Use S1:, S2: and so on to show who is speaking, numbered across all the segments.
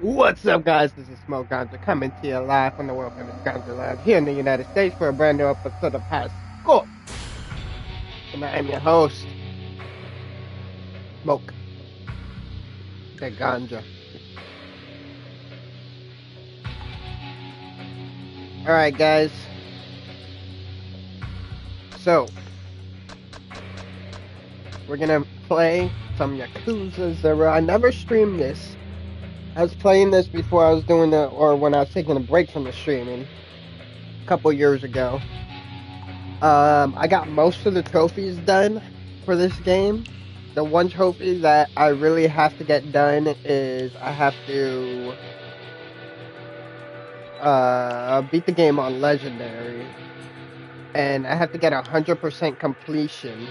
S1: What's up, guys? This is Smoke Ganja coming to you live from the world famous Ganja Lab here in the United States for a brand new episode of Pascal. And I am your host, Smoke the Ganja. Alright, guys. So, we're gonna play some Yakuza 0. I never streamed this. I was playing this before I was doing or when I was taking a break from the streaming a couple years ago. I got most of the trophies done for this game. The one trophy that I really have to get done is I have to beat the game on legendary, and I have to get 100% completion.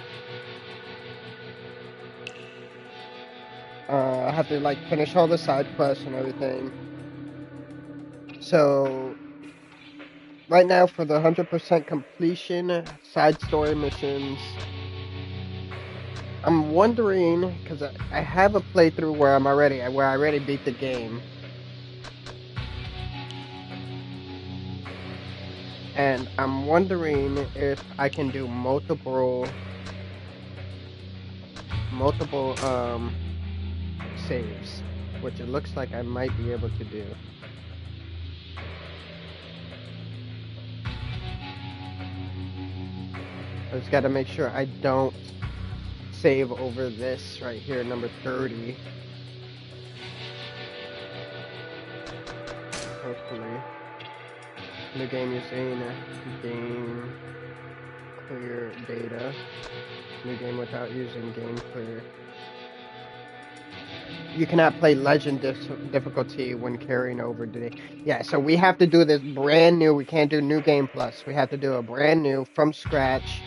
S1: I have to like finish all the side quests and everything. So right now for the 100% completion side story missions, I'm wondering because I have a playthrough where I already beat the game. And I'm wondering if I can do multiple saves, which it looks like I might be able to do. I just gotta make sure I don't save over this right here, number 30. Hopefully. New game using game clear data. New game without using game clear. You cannot play legend difficulty when carrying over today. Yeah, so we have to do this brand new. We can't do new game plus. We have to do a brand new from scratch.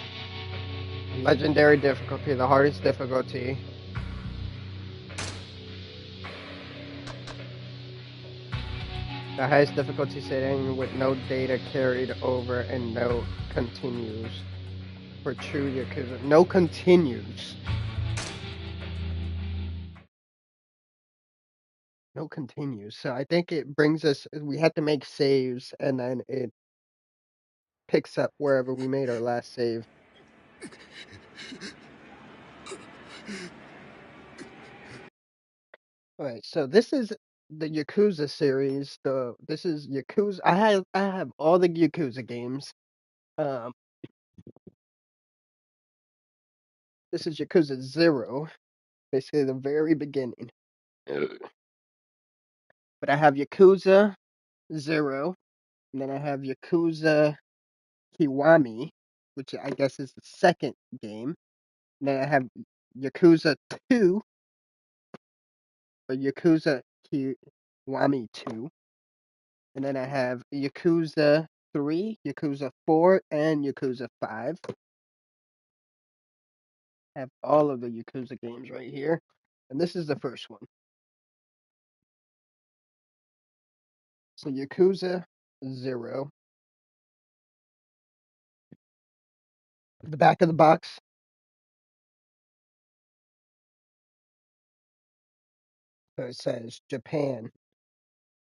S1: Legendary difficulty, the hardest difficulty. The highest difficulty setting with no data carried over and no continues. For true Yakuza. No continues. No continues. So I think it brings us, we have to make saves and then it picks up wherever we made our last save. Alright, so this is the Yakuza series. This is Yakuza. I have all the Yakuza games. Um, this is Yakuza 0, basically the very beginning. But I have Yakuza 0, and then I have Yakuza Kiwami, which I guess is the second game. And then I have Yakuza 2, or Yakuza Kiwami 2. And then I have Yakuza 3, Yakuza 4, and Yakuza 5. I have all of the Yakuza games right here. And this is the first one. So Yakuza 0. The back of the box. So it says Japan,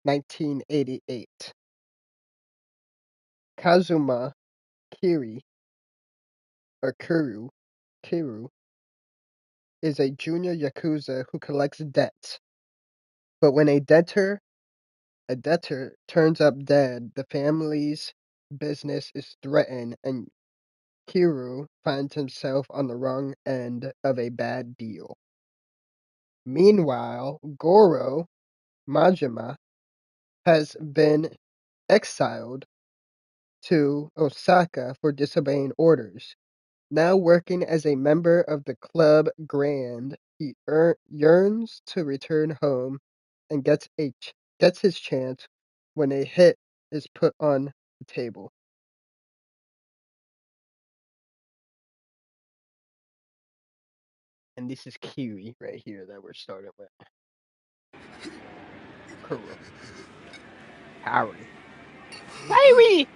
S1: 1988. Kazuma Kiri, or Kiru, is a junior Yakuza who collects debts. But when a debtor turns up dead, the family's business is threatened and Kiru finds himself on the wrong end of a bad deal. Meanwhile, Goro Majima has been exiled to Osaka for disobeying orders. Now working as a member of the Club Grand, he yearns to return home and gets his chance when a hit is put on the table. And this is Kiwi right here that we're starting with. Kuro. Harry. Harry!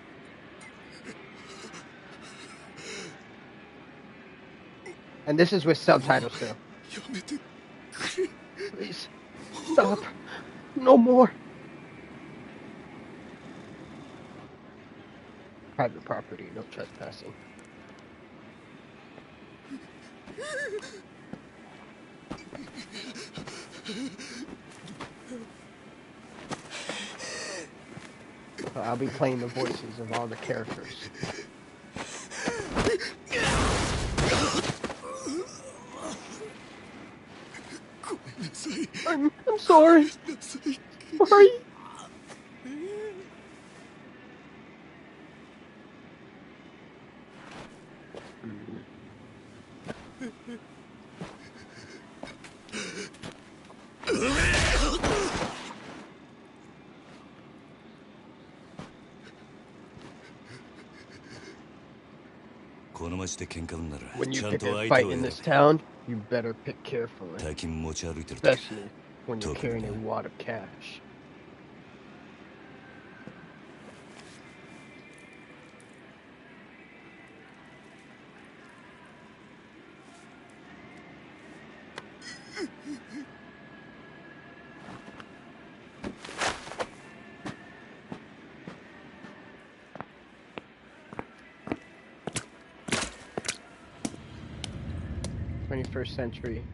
S1: And this is with subtitles too. Please, stop. No more. Private property, no trespassing. I'll be playing the voices of all the characters. I'm sorry. Sorry. Mm.
S2: この町で喧嘩になる。
S1: When you
S2: ちゃん
S1: pick
S2: と
S1: a
S2: 相手
S1: fight
S2: を
S1: in
S2: 選
S1: this
S2: べ。
S1: town, you better pick carefully,
S2: 大金持ち歩いてる時
S1: especially when you're
S2: 特に
S1: carrying a
S2: な。
S1: wad of cash. Twenty-first century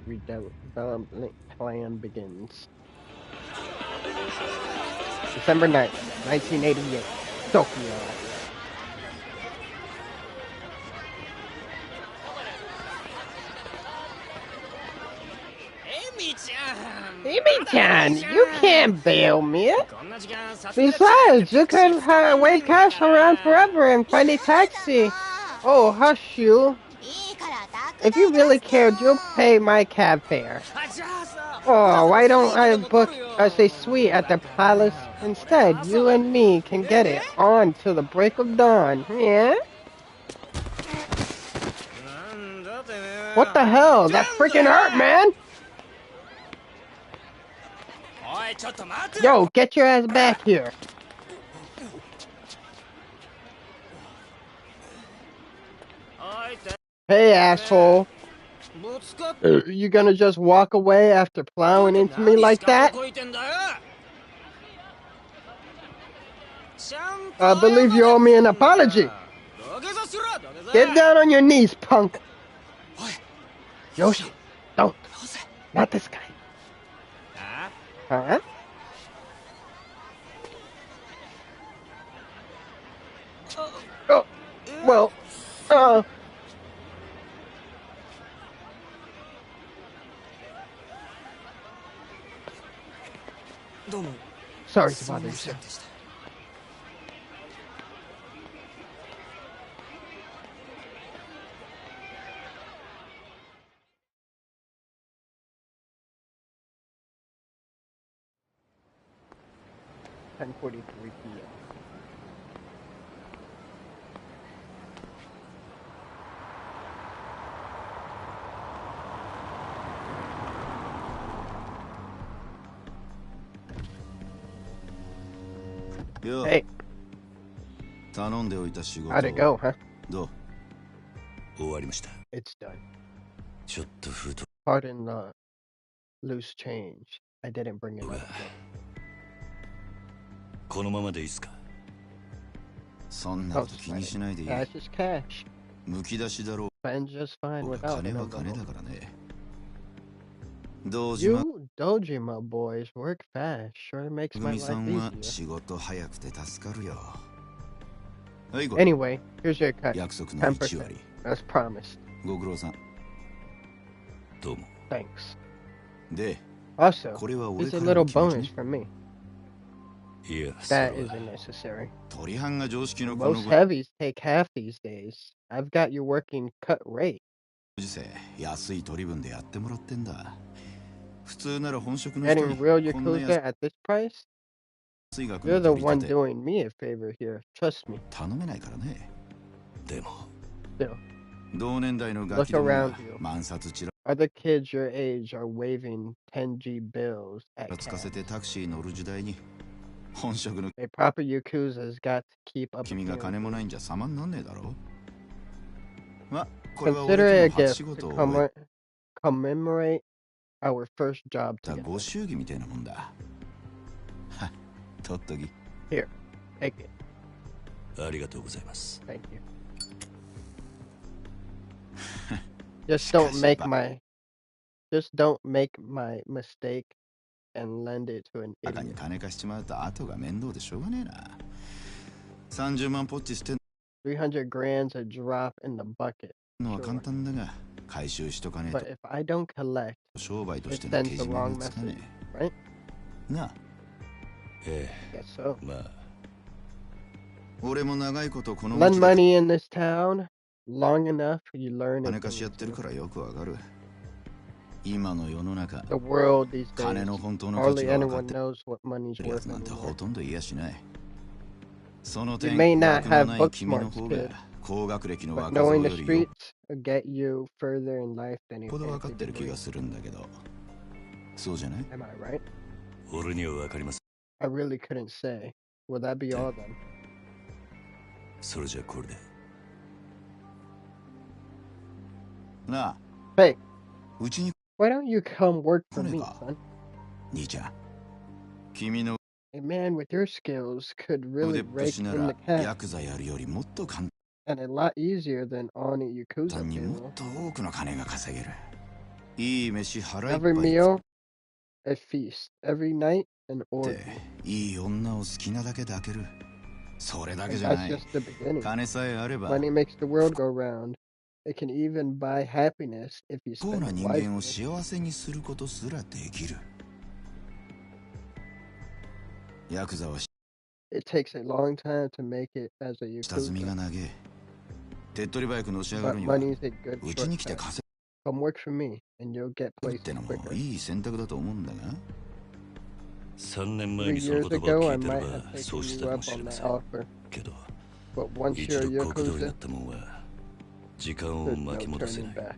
S1: redevelopment plan begins. December 9th, 1988, Tokyo. Amy-chan, you can't bail me. Besides, you could wait cash around forever and find a taxi. Oh, hush you. If you really cared, you'll pay my cab fare. Oh, why don't I book us a suite at the palace instead? You and me can get it on till the break of dawn. Yeah? What the hell? That freaking hurt, man! Yo, get your ass back here. Hey, asshole. You gonna just walk away after plowing into me like that? I believe you owe me an apology. Get down on your knees, punk. Yoshi, don't. Not this guy. Huh? Oh, well, sorry to bother you, sir. .43 p.m. Hey, how'd it go, huh?
S2: どう？終わりました。
S1: It's done.
S2: ちょっと封筒
S1: Pardon the loose change. I didn't bring enough.
S2: このままでいいっすか？
S3: そんな
S1: Don't
S3: こと気
S1: sweat
S3: に
S1: it.
S3: しないでいい。
S1: Cash is cash.
S3: むき出しだろ
S1: Spend just
S3: う
S1: fine
S3: が
S1: without
S3: 金
S1: an
S3: は金
S1: envelope.
S3: だからね。堂島
S1: You Dojima boys work fast. Sure makes
S3: 組
S1: my
S3: さ
S1: life
S3: んは
S1: easier.
S3: 仕事早くて助かるよ。はいこれ
S1: Anyway, here's your cut.
S3: 約束の1
S1: 10%.
S3: 割。
S1: As promised.
S3: ご苦労さん。
S2: どうも。
S1: Thanks.
S3: で、
S1: Also,
S3: これは俺
S1: here's
S3: か
S1: a
S3: らの
S1: little
S3: 気持ち
S1: bonus
S3: ね。
S1: from me.
S2: いや、それ
S1: That
S2: は
S1: isn't necessary.
S3: 鳥班が常識のこの
S1: Most
S3: ご
S1: heavies take half these days. I've got you working cut rate.
S3: 時世、安い取り分でやってもらってんだ。普通なら本職の人
S1: Getting
S3: に
S1: real
S3: こんな
S1: Yakuza at this price?
S3: 安い額
S1: You're
S3: の
S1: the
S3: 取り
S1: one
S3: 立て
S1: doing me a favor here. Trust me.
S3: 頼めないからね。
S2: でも
S1: Still,
S3: 同年代のガキども
S1: Look
S3: が
S1: around you.
S3: 万札ちら
S1: other kids your age are waving 10G bills at
S3: つかせ
S1: cabs.
S3: てタクシー乗る時代に本職の
S1: A proper Yakuza's got to keep up
S3: 君が金もない
S1: appearances.
S3: んじゃ様になんねえだろ。ま、これは俺
S1: Consider
S3: 今
S1: it
S3: 日
S1: a
S3: 初仕
S1: gift
S3: 事
S1: to
S3: を終え
S1: commemorate our first job
S3: た
S1: together.
S3: ご祝儀みたいなもんだ。取っとき。
S1: Here, take it.
S2: ありがとうございます。
S1: Thank you. Just don't make my mistake and lend it to an
S3: 中に
S1: idiot.
S3: 金貸しちまうと後が面倒でしょうがねえな。30万ポッチしてん
S1: 300 grand's a drop in the bucket.
S3: のは簡
S1: Sure.
S3: 単だが、回収しとかねえ
S1: But
S3: と
S1: if I don't collect,
S3: 商売とし
S1: it
S3: ての
S1: sends
S3: け
S1: the
S3: じめ
S1: wrong
S3: がつか
S1: message,
S3: ね
S1: right?
S3: え。なあ、
S2: え
S1: Guess so.
S2: え、まあ、
S3: 俺も長いことこの
S1: Lend
S3: 道で
S1: money in this town long enough, you learn
S3: 金
S1: it.
S3: 貸しやってるからよくわかる。今の世の中、
S1: The world these
S3: 金
S1: days,
S3: の本当の価
S1: hardly
S3: 値が分かっ
S1: anyone
S3: て
S1: knows what money's
S3: るや
S1: worth
S3: つなんてほ
S1: anymore.
S3: とんど言いやしない。その
S1: You
S3: 点、
S1: may not
S3: 学の
S1: have
S3: ない
S1: book
S3: 君の
S1: smarts,
S3: 方
S1: kid,
S3: が高学歴の
S1: but
S3: 若造
S1: knowing
S3: よ
S1: the
S3: りよ
S1: streets will get you further in life than
S3: っ
S1: a
S3: ぽど分かっ
S1: fancy
S3: てる気
S1: degree.
S3: がするんだけど、そうじゃない？
S1: Am I right?
S2: 俺にはわかります。
S1: I really couldn't say. Will that be all then?
S2: それじゃこれで。
S3: なあ、
S1: Hey,
S3: うちに
S1: why don't you come work for me,
S3: Funny
S1: son?
S3: 兄ちゃん、君の
S1: A man with your skills could
S3: 腕
S1: really
S3: っぷ
S1: rake
S3: しな
S1: in
S3: ら
S1: the cash,
S3: ヤクザやるよりもっと簡
S1: and a lot easier than on a Yakuza
S3: 単にもっ
S1: payroll.
S3: と多くの金が稼げる。いい飯腹いっ
S1: Every
S3: ぱい
S1: meal, a feast. Every night, an
S3: っ
S1: orgy.
S3: て、いい女を好きなだけ抱ける。それだけ
S1: And
S3: じゃ
S1: that's
S3: ない。
S1: just the beginning.
S3: 金さえあれば、
S1: Money makes the world go round. It can even buy happiness if you
S3: 不幸
S1: spend
S3: な
S1: it
S3: 人間を
S1: wisely.
S3: 幸せにすることすらできる。ヤクザは
S1: It takes a long time to make it as a
S3: 下積みが
S1: Yakuza,
S3: 長え。手っ取り早くのし上が
S1: but
S3: るには、
S1: money's a good
S3: うちに来て
S1: shortcut.
S3: 稼
S1: Come work for me, and you'll get
S3: ぐっ
S1: places
S3: てのも
S1: quicker.
S3: いい選択だと思うんだが、
S2: 3年前
S1: 3
S2: にその
S1: years
S2: 言葉を
S1: ago,
S2: 聞
S1: I
S2: いてれ
S1: might
S2: ば
S1: have
S2: そう
S1: taken
S2: し
S1: you
S2: たかも
S1: up
S2: しれ
S1: on
S2: ま
S1: that
S2: せん。
S1: offer.
S2: けど、
S1: But once
S2: 一
S1: you're
S2: 度極道にな
S1: Yakuza,
S2: ったもんは時間を
S1: there's
S2: 巻
S1: no
S2: き戻せ
S1: turning
S2: ない。
S1: back.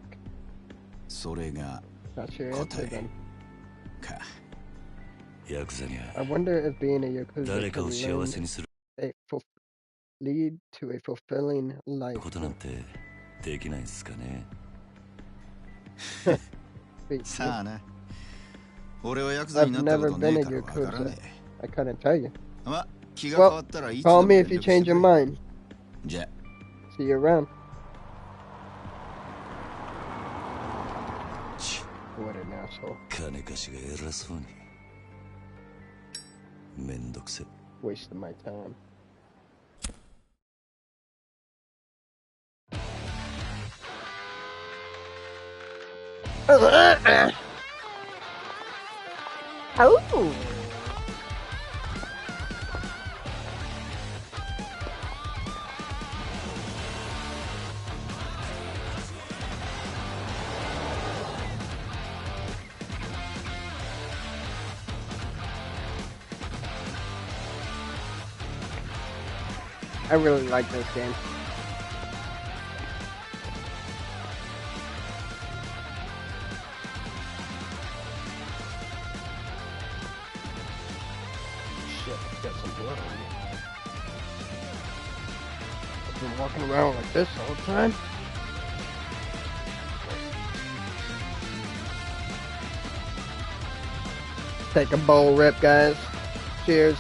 S3: それが
S1: That's your answer
S3: 答え
S1: then.
S3: か。
S2: ヤクザに
S1: I
S2: は
S1: wonder if being a Yakuza
S2: 誰か
S1: can
S2: を幸
S1: lend
S2: せにする
S1: lead to a fulfilling life.
S2: ことなんてできないんすかね。
S1: Wait,
S3: さあな。俺はヤクザになったことねえからわからね
S1: I couldn't tell you.
S3: え。ま、気が変わったらいつで
S1: Call
S3: も
S1: me
S3: 連
S1: if you
S3: 絡して
S1: change
S3: く
S1: your
S3: れ。
S1: mind.
S3: じゃ、
S1: See you around.
S2: ち
S1: What an asshole.
S2: 金貸しが偉そうに。めんどくせ。
S1: Wasting my time. Oh! I really like this game. Shit, got some blood on me. I've been walking around like this all the time. Take a bowl rip, guys. Cheers.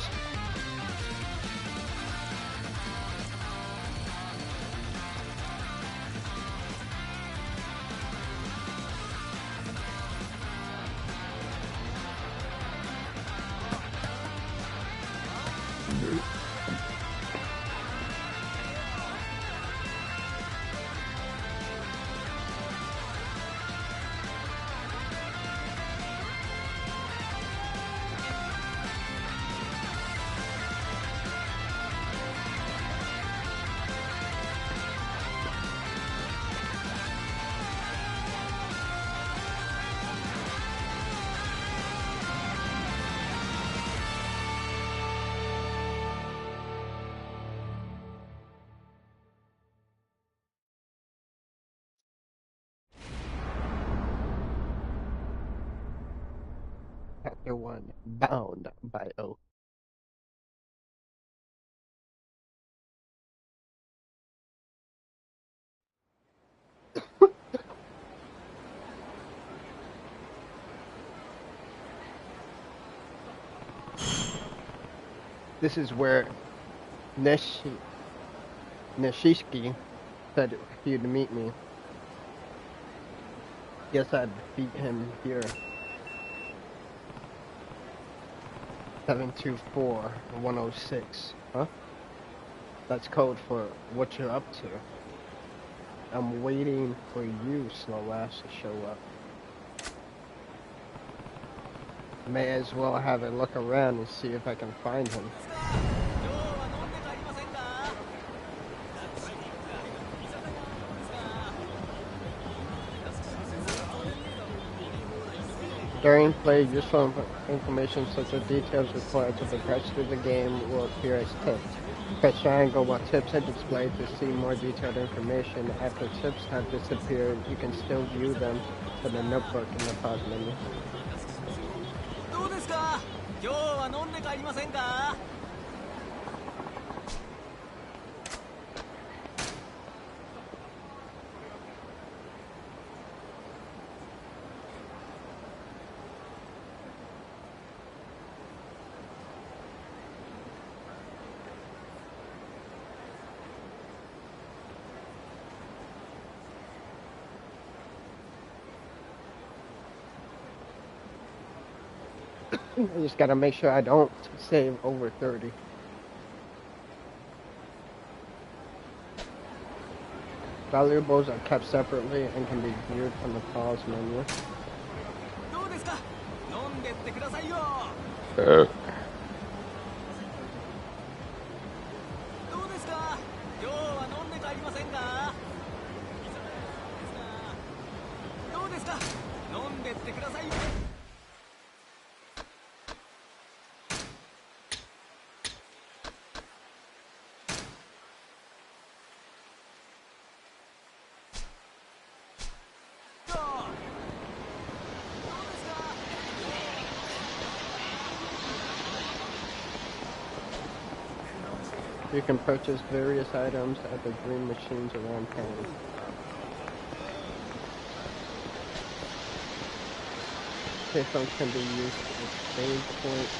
S1: Chapter 1, Bound by Oath. This is where Nishishiki said he'd meet me. Guess I'd beat him here. 724-106. Huh? That's code for what you're up to. I'm waiting for you, slow ass, to show up. May as well have a look around and see if I can find him. During play, useful information such as details required to progress through the game will appear as tips. Press triangle while tips are displayed to see more detailed information. After tips have disappeared, you can still view them from the notebook in the pause menu. I just gotta make sure I don't save over 30. Valuables are kept separately and can be viewed from the pause menu. You can purchase various items at the green machines around town. Payphones can be used to exchange points.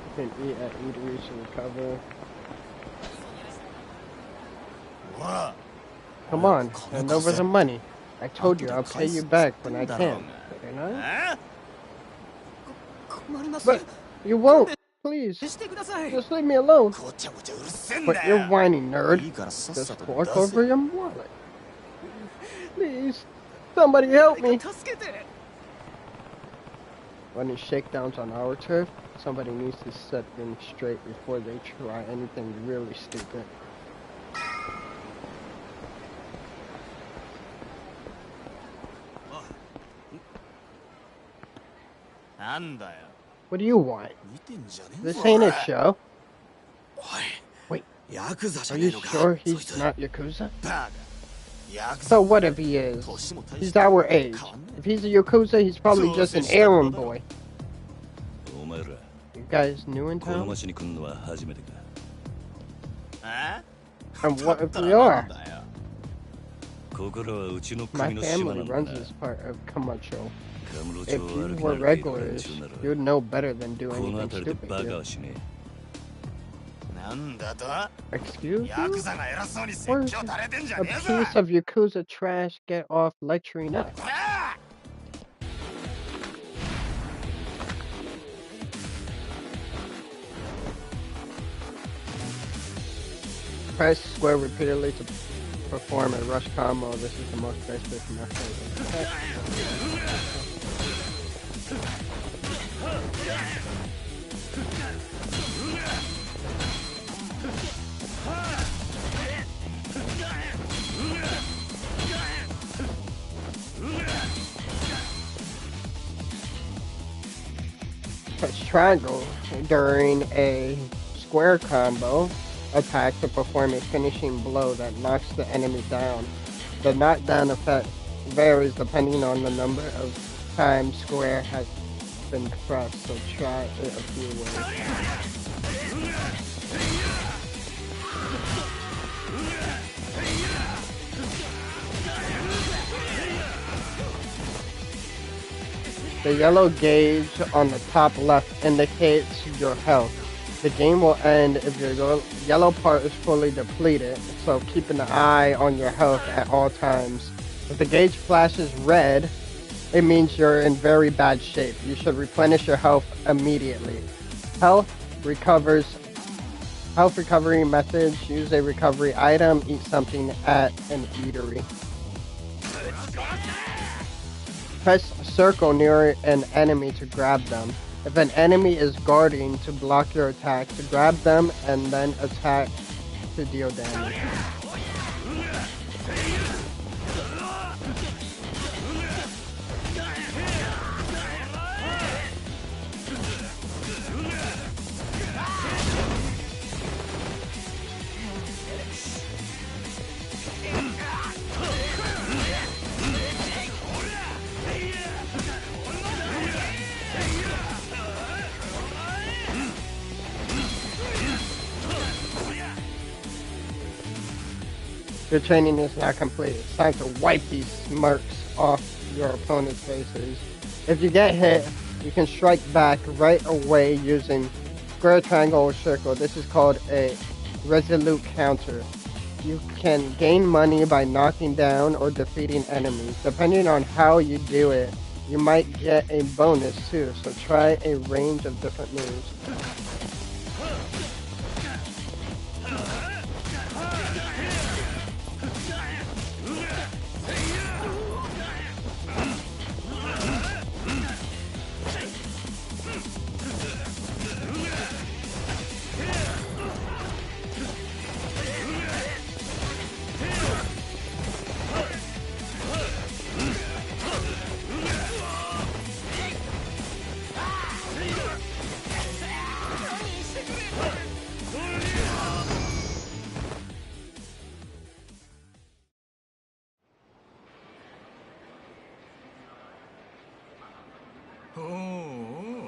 S1: You can eat at eateries to recover. Come on, hand over the money. I told you I'll pay you back when I can. Didn't I? But you won't. Please, just leave me alone. But you're whining, nerd. Just fork over your wallet. Please, somebody help me. Running shakedowns on our turf, somebody needs to set things straight before they try anything really stupid. What do you want? This ain't a show. Wait, are you sure he's not Yakuza? So what if he is? He's our age. If he's a Yakuza, he's probably just an errand boy. You guys new in town? And what if we are? My family runs this part of Camacho. If you were regulars, you'd know better than do anything stupid here. Excuse me? Or a piece of Yakuza trash get off lecturing us? Press square repeatedly to perform a rush combo. This is the most basic method. Press triangle during a square combo attack to perform a finishing blow that knocks the enemy down. The knockdown effect varies depending on the number of times square has been pressed, so try it a few ways. The yellow gauge on the top left indicates your health. The game will end if your yellow part is fully depleted, so keep an eye on your health at all times. If the gauge flashes red, it means you're in very bad shape. You should replenish your health immediately. Health recovers. Health recovery methods: use a recovery item, eat something at an eatery. Press circle near an enemy to grab them. If an enemy is guarding, to block your attack, to grab them, and then attack to deal damage. Your training is now complete. It's time to wipe these smirks off your opponent's faces. If you get hit, you can strike back right away using square, triangle, or circle. This is called a resolute counter. You can gain money by knocking down or defeating enemies. Depending on how you do it, you might get a bonus too, so try a range of different moves.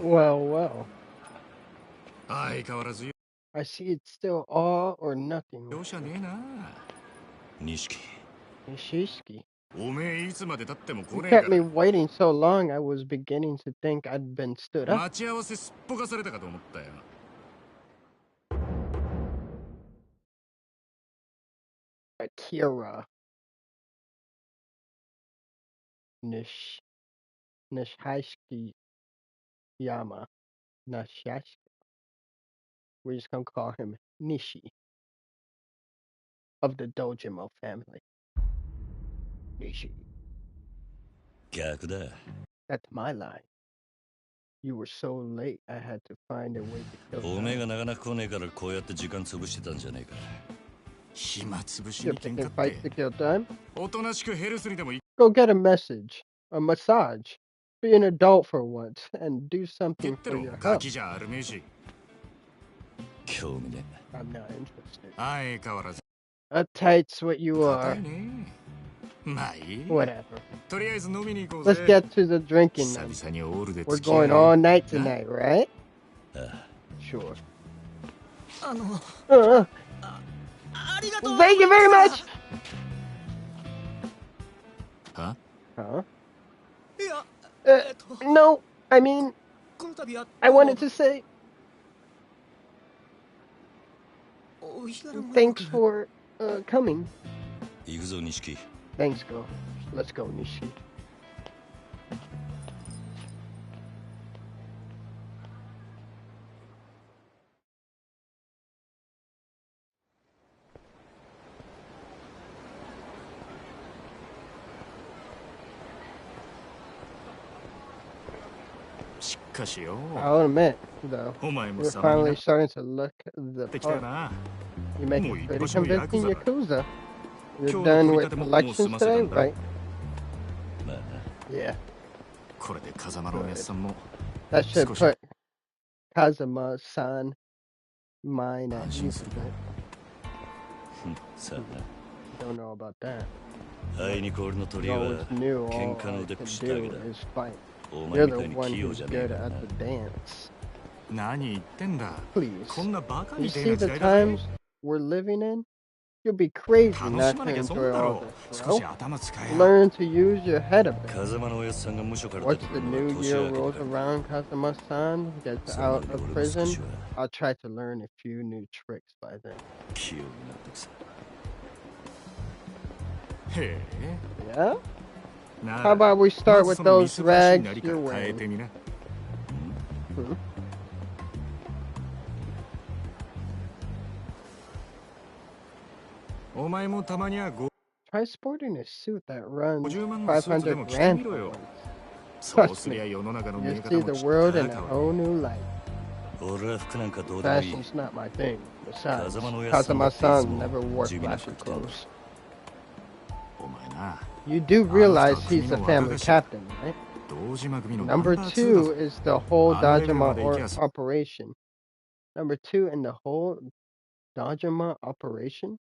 S1: Well. I see it's still all or nothing. Nishiki. You kept me waiting so long, I was beginning to think I'd been stood up. Akira. Nishiki Yama. Nashashiki. We're just gonna call him Nishi. Of the Dojima family. Nishi. That's my line. You were so late, I had to find a way to kill time. You're picking fights to kill time? Go get a message. A massage. Be an adult for once and do something for your health. I'm not interested. Uptight's what you are. Whatever. Let's get to the drinking then. We're going all night tonight, right? Sure. Thank you very much!
S3: Huh?
S1: No, I mean, I wanted to say thanks for coming. Thanks, girl. Let's go, Nishi. I'll admit, though, you're finally starting to look the part. You make a pretty convincing Yakuza. You're done with elections today, right? Yeah. Good. That should put Kazuma-san mind at ease a bit. Don't know about that. You always knew all I could do is fight. You're the one who's good at the dance. Please. You see the times we're living in? You'll be crazy
S3: 楽
S1: not
S3: しま
S1: to
S3: なきゃ損
S1: enjoy
S3: だ
S1: all
S3: ろ
S1: this,
S3: 少し
S1: bro.
S3: 頭使えよ
S1: Learn to use your head a bit.
S2: 風間のおやつさんが無所から出
S1: Once
S2: てく
S1: the
S2: るのが
S1: new
S2: 年
S1: year
S2: 明けて
S1: rolls
S2: から
S1: around, Kazuma-san gets
S2: それま
S1: out
S2: で
S1: of
S2: 俺も少
S1: prison.
S2: しは
S1: I'll try to learn a few new tricks by then.
S2: 器用になってくさ
S3: へ
S1: Yeah?
S3: えな
S1: How about we
S3: ま
S1: start
S3: ず
S1: with
S3: その
S1: those
S3: みすぼらしい
S1: rags
S3: なりか
S1: you're
S3: ら変え
S1: wearing?
S3: てみな
S1: Hmm?
S3: お前もたまには
S1: Try sporting a suit that runs
S3: 50万のスーツで
S1: 500
S3: も着て
S1: grand
S3: みろ
S1: for
S3: よ
S1: once.
S3: そう
S1: Trust
S3: すりゃ
S1: me,
S3: 世の中の見え
S1: you
S3: 方
S1: see
S3: も
S1: the
S3: ちっ
S1: world
S3: と
S1: in
S3: 変
S1: a
S3: わる
S1: whole new light.
S2: 俺は服なんかどうでもいい
S1: Fashion's not my thing. Besides,
S2: 風間のおやつさんだっていつ
S1: Kazuma-san
S2: も
S1: never wore
S2: 地味な
S1: flashy
S2: 服着てんだ
S1: clothes.
S3: お前な
S1: You do realize he's the family captain, right?
S3: 堂島組の
S1: Number
S3: ナンバー2だぞ
S1: two is the whole
S3: Honorable
S1: Dajima
S3: Ridiculous.
S1: operation. Number two in the whole Dajima operation?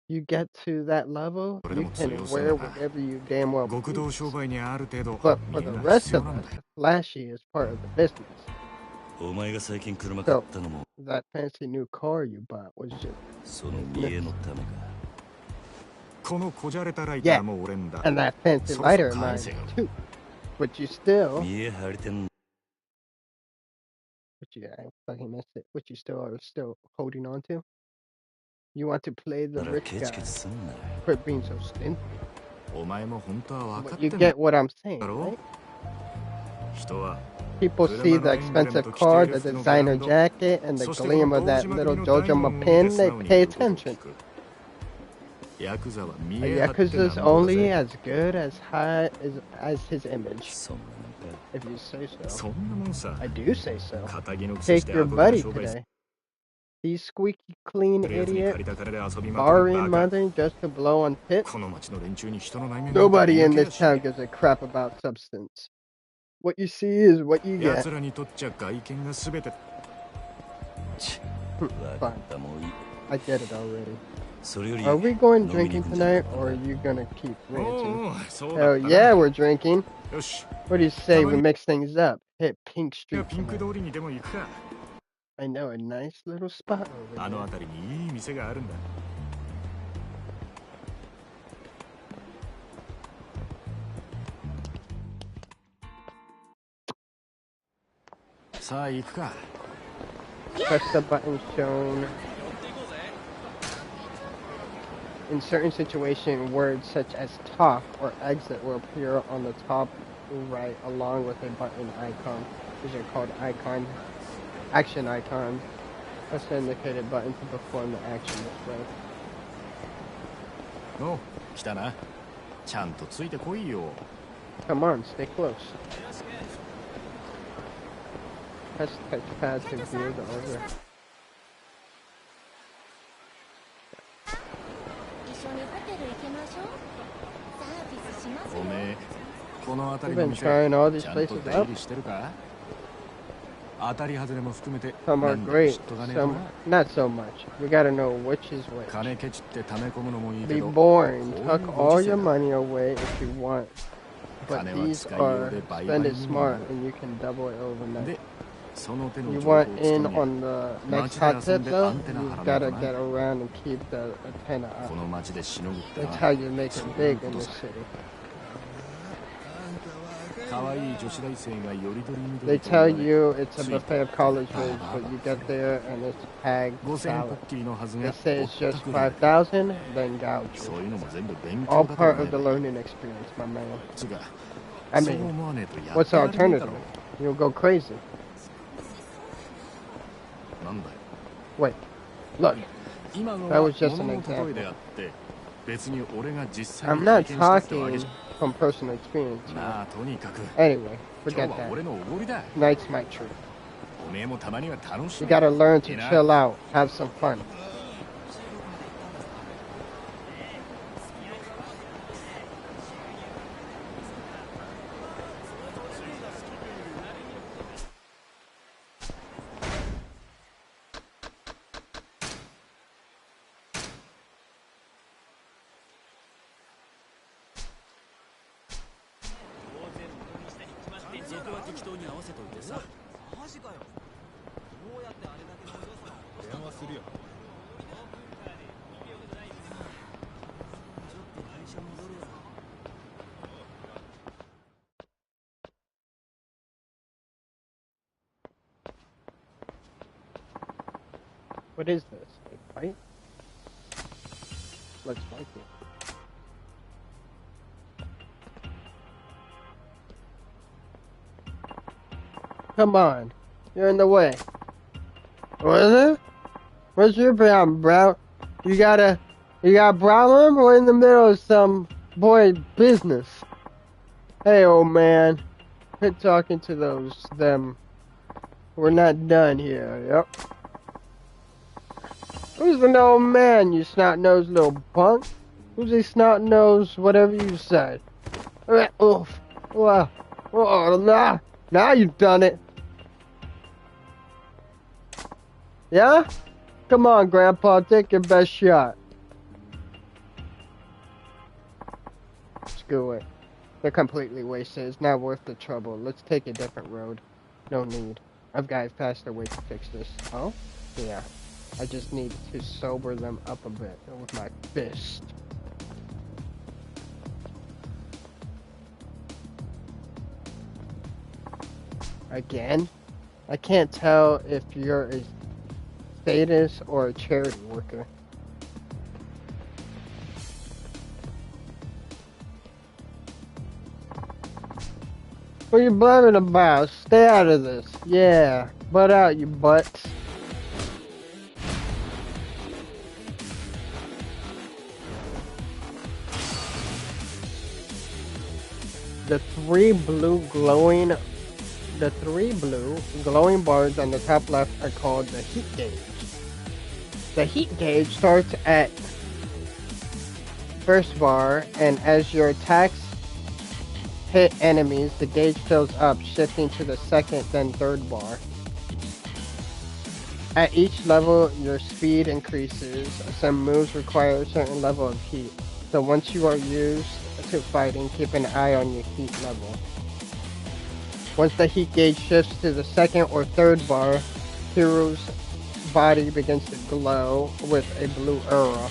S1: You get to that level, you can wear whatever you damn well
S3: 極道
S1: please.
S3: 商売にある程度
S1: But
S3: 見
S1: for
S3: え
S1: the
S3: が
S1: rest
S3: 必要
S1: of
S3: なん
S1: us,
S3: だよ
S1: flashy is part of the business.
S2: お前が最近車買ったのも
S1: That fancy new car you bought was just
S2: その見栄のためか
S3: このこじゃれたライターも俺んだ
S1: and that fancy lighter of mine too. But you still
S2: 見栄張りてん
S1: But you, I fucking missed it. But you still are still holding on to? You want to play the
S2: なら
S1: rich
S2: ケチ
S1: guy
S2: ケチすんな
S1: for being so stingy.
S3: お前も本当は分か
S1: But
S3: って
S1: you
S3: んだ
S1: get what I'm saying,
S3: ろ
S1: right?
S3: 人は
S1: People see the expensive car, the designer jacket, and the gleam of that little Jojima pin. They pay attention.
S3: ヤクザは
S1: A
S3: 見栄張って
S1: Yakuza's
S3: なんぼだ
S1: only
S3: ぜ
S1: as good as high as his image.
S2: そんなもんか
S1: If you say so.
S3: そんなもんさ
S1: I do say so.
S3: 仇のくせし
S1: Take
S3: て
S1: your
S3: アホな
S1: buddy
S3: 商売す
S1: today. He's squeaky clean
S3: るやつに借
S1: idiot,
S3: りた金で遊びまくる
S1: borrowing
S3: バカ
S1: money just to blow on tips.
S3: この町の連中に人の内面なんて
S1: Nobody in
S3: 見
S1: this
S3: 分けやしね
S1: town gives a crap about substance. What you see is what you
S3: え
S1: get.
S3: 奴らにとっちゃ外見が全て
S2: ち
S1: Hmm,
S2: わかったもういい
S1: I get it already.
S2: それより
S1: Are we going
S2: 飲みに
S1: drinking
S2: 行くんじゃな
S1: tonight,
S2: かった
S1: or
S2: の
S1: are you gonna keep
S3: お
S1: ranting?
S3: うそうだ
S1: Hell
S3: った
S1: yeah,
S3: な
S1: we're drinking.
S3: よし
S1: What do you say we mix things up? Hit Pink
S3: じゃ
S1: Street
S3: あピンク
S1: tonight.
S3: 通りにでも行くか
S1: I know a nice little spot over
S3: あの
S1: there.
S3: 辺りにいい店があるんださあ行くか
S1: Press the button shown. In certain situations, words such as talk or exit will appear on the top right along with a button icon. These are called action icons. Press the indicated button to perform the action this way.
S3: おう来たなちゃんとついてこいよ
S1: Come on, stay close. Press touchpad to view the over.
S4: 一緒にホテル行きましょう。サービスしますよ。
S3: おめえこの
S1: You've
S3: 辺りの
S1: been
S3: 店
S1: trying all these
S3: ちゃんと
S1: places
S3: 出
S1: out.
S3: 入りしてるか当たり外れも含めて
S1: Some are
S3: 何でも
S1: great,
S3: 知っとかねえと
S1: some
S3: な
S1: not so much. We gotta know which is which.
S3: 金ケチって溜め込むのもいいけ
S1: Be
S3: ど
S1: boring.
S3: こういう
S1: Tuck
S3: ご
S1: all
S3: 時世
S1: your
S3: だ
S1: money away if you want. But
S3: 金は
S1: these
S3: 使いよう
S1: are
S3: で倍
S1: spend
S3: 々
S1: it
S3: に
S1: smart
S3: なる
S1: and you can double it overnight.
S3: でその手の
S1: You
S3: 情報を
S1: want
S3: つか
S1: in
S3: み
S1: on the next hot tip though? You've gotta get around and keep the antenna
S3: こ
S1: up.
S3: の町でしのぐって
S1: That's
S3: な
S1: how you make it big in this city.
S3: 可愛い女子大生がよりどりみど
S1: They
S3: りと
S1: tell
S3: 言われ
S1: you it's a buffet of college foods, but you get there and it's hag
S3: 5000ポ
S1: salad.
S3: ッキリのはず
S1: They
S3: が
S1: say
S3: ぼ
S1: it's
S3: った
S1: just
S3: くり
S1: 5,000, then gouge
S3: そう
S1: you.
S3: いうのも全部勉
S1: All
S3: 強だと
S1: part
S3: 思
S1: of
S3: え
S1: the
S3: ば
S1: learning experience, my man.
S3: つが
S1: I
S3: そう
S1: mean,
S3: 思わねえとや
S1: what's
S3: って
S1: the
S3: られねえだ
S1: alternative?
S3: ろ
S1: You'll go crazy.
S3: なんだよ
S1: Wait, look,
S3: 今の
S1: That
S3: は
S1: was just an
S3: 物の
S1: example.
S3: 例えであって別に俺が実際
S1: I'm
S3: に
S1: not
S3: 体験したってわけ
S1: talking
S3: じ
S1: from personal experience.
S3: ゃなあとにかく
S1: Anyway,
S3: 今日
S1: forget
S3: は
S1: that.
S3: 俺のおごりだ
S1: Tonight's my treat.
S3: おめえもたまには楽し
S1: You
S3: み
S1: gotta learn to
S3: いいな
S1: chill out, have some fun. What is this? A fight? Let's fight it. Come on. You're in the way. What is it? What's your problem, bro? You got a problem? We're in the middle of some boy business. Hey, old man. Quit talking to them. We're not done here. Yep. Who's an old man, you snot-nosed little punk? Who's a snot-nosed whatever you say? Oof. Well, oh, now you've done it. Yeah? Come on, Grandpa, take your best shot. Screw it. They're completely wasted. It's not worth the trouble. Let's take a different road. No need. I've got a faster way to fix this. Oh? Yeah. I just need to sober them up a bit with my fist. Again? I can't tell if you're a sadist or a charity worker. What are you blabbing about? Stay out of this. Yeah. Butt out, you butts. The three blue glowing bars on the top left are called the heat gauge. The heat gauge starts at first bar, and as your attacks hit enemies, the gauge fills up, shifting to the second then third bar. At each level, your speed increases. Some moves require a certain level of heat, so once you are used to fighting, keep an eye on your heat level. Once the heat gauge shifts to the second or third bar, hero's body begins to glow with a blue aura.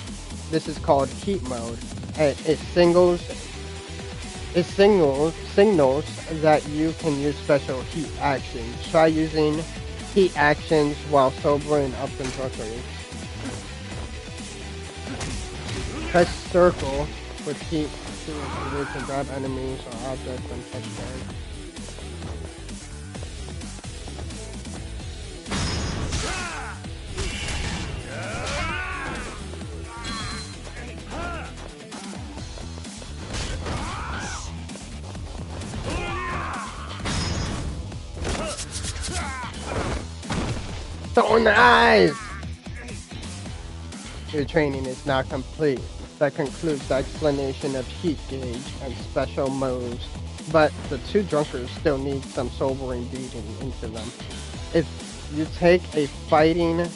S1: This is called heat mode, and it signals that you can use special heat actions. Try using heat actions while sobering up in drunkard. Press circle with heat to grab enemies or objects and touch them. So nice! Your training is now complete. That concludes the explanation of heat gauge and special moves, but the two drunkards still need some sobering beating into them. If you take a fighting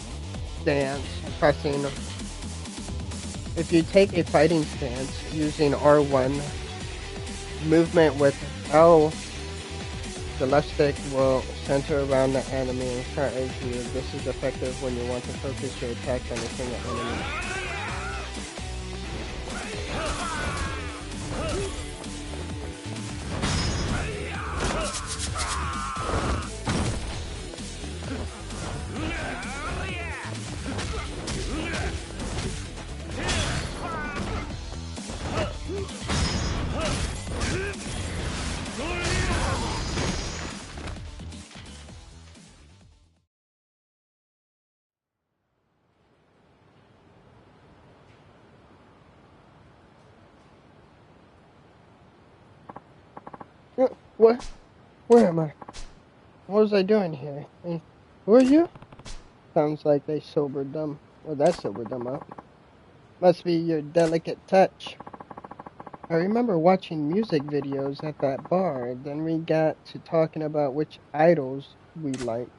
S1: stance using R1, movement with L, the left stick will center around the enemy and start edge you. This is effective when you want to focus your attacks on a single enemy. What? Where am I? What was I doing here? And who are you? Sounds like they sobered them. Well, that sobered them up. Must be your delicate touch. I remember watching music videos at that bar. Then we got to talking about which idols we liked.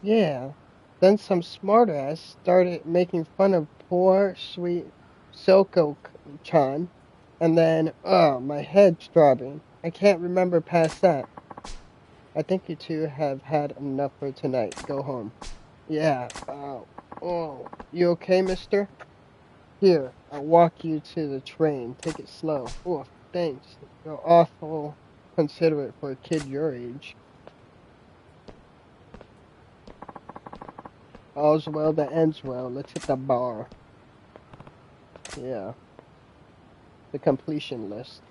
S1: Yeah. Then some smartass started making fun of poor, sweet Soko-chan. And then, oh, my head's throbbing. I can't remember past that. I think you two have had enough for tonight. Go home. Yeah. Oh. You okay, mister? Here, I'll walk you to the train. Take it slow. Oh, thanks. You're awful considerate for a kid your age. All's well that ends well. Let's hit the bar. Yeah. The completion list.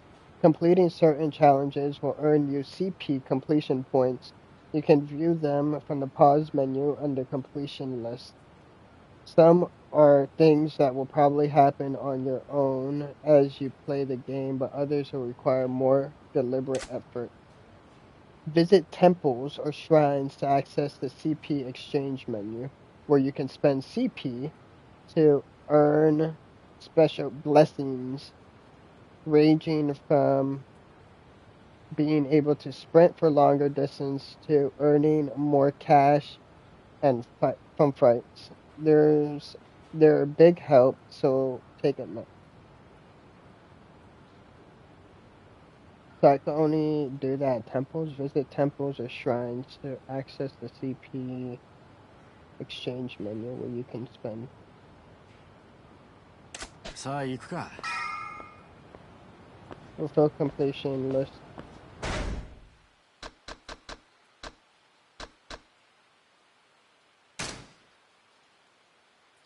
S1: Completing certain challenges will earn you CP completion points. You can view them from the pause menu under completion list. Some are things that will probably happen on your own as you play the game, but others will require more deliberate effort. Visit temples or shrines to access the CP exchange menu, where you can spend CP to earn special blessings, ranging from being able to sprint for longer distance to earning more cash and from fights. They're a big help, so take a look. So I can only do that at temples. Visit temples or shrines to access the CP exchange menu where you can spend.
S3: さあ行くか。
S1: Fulfill completion list.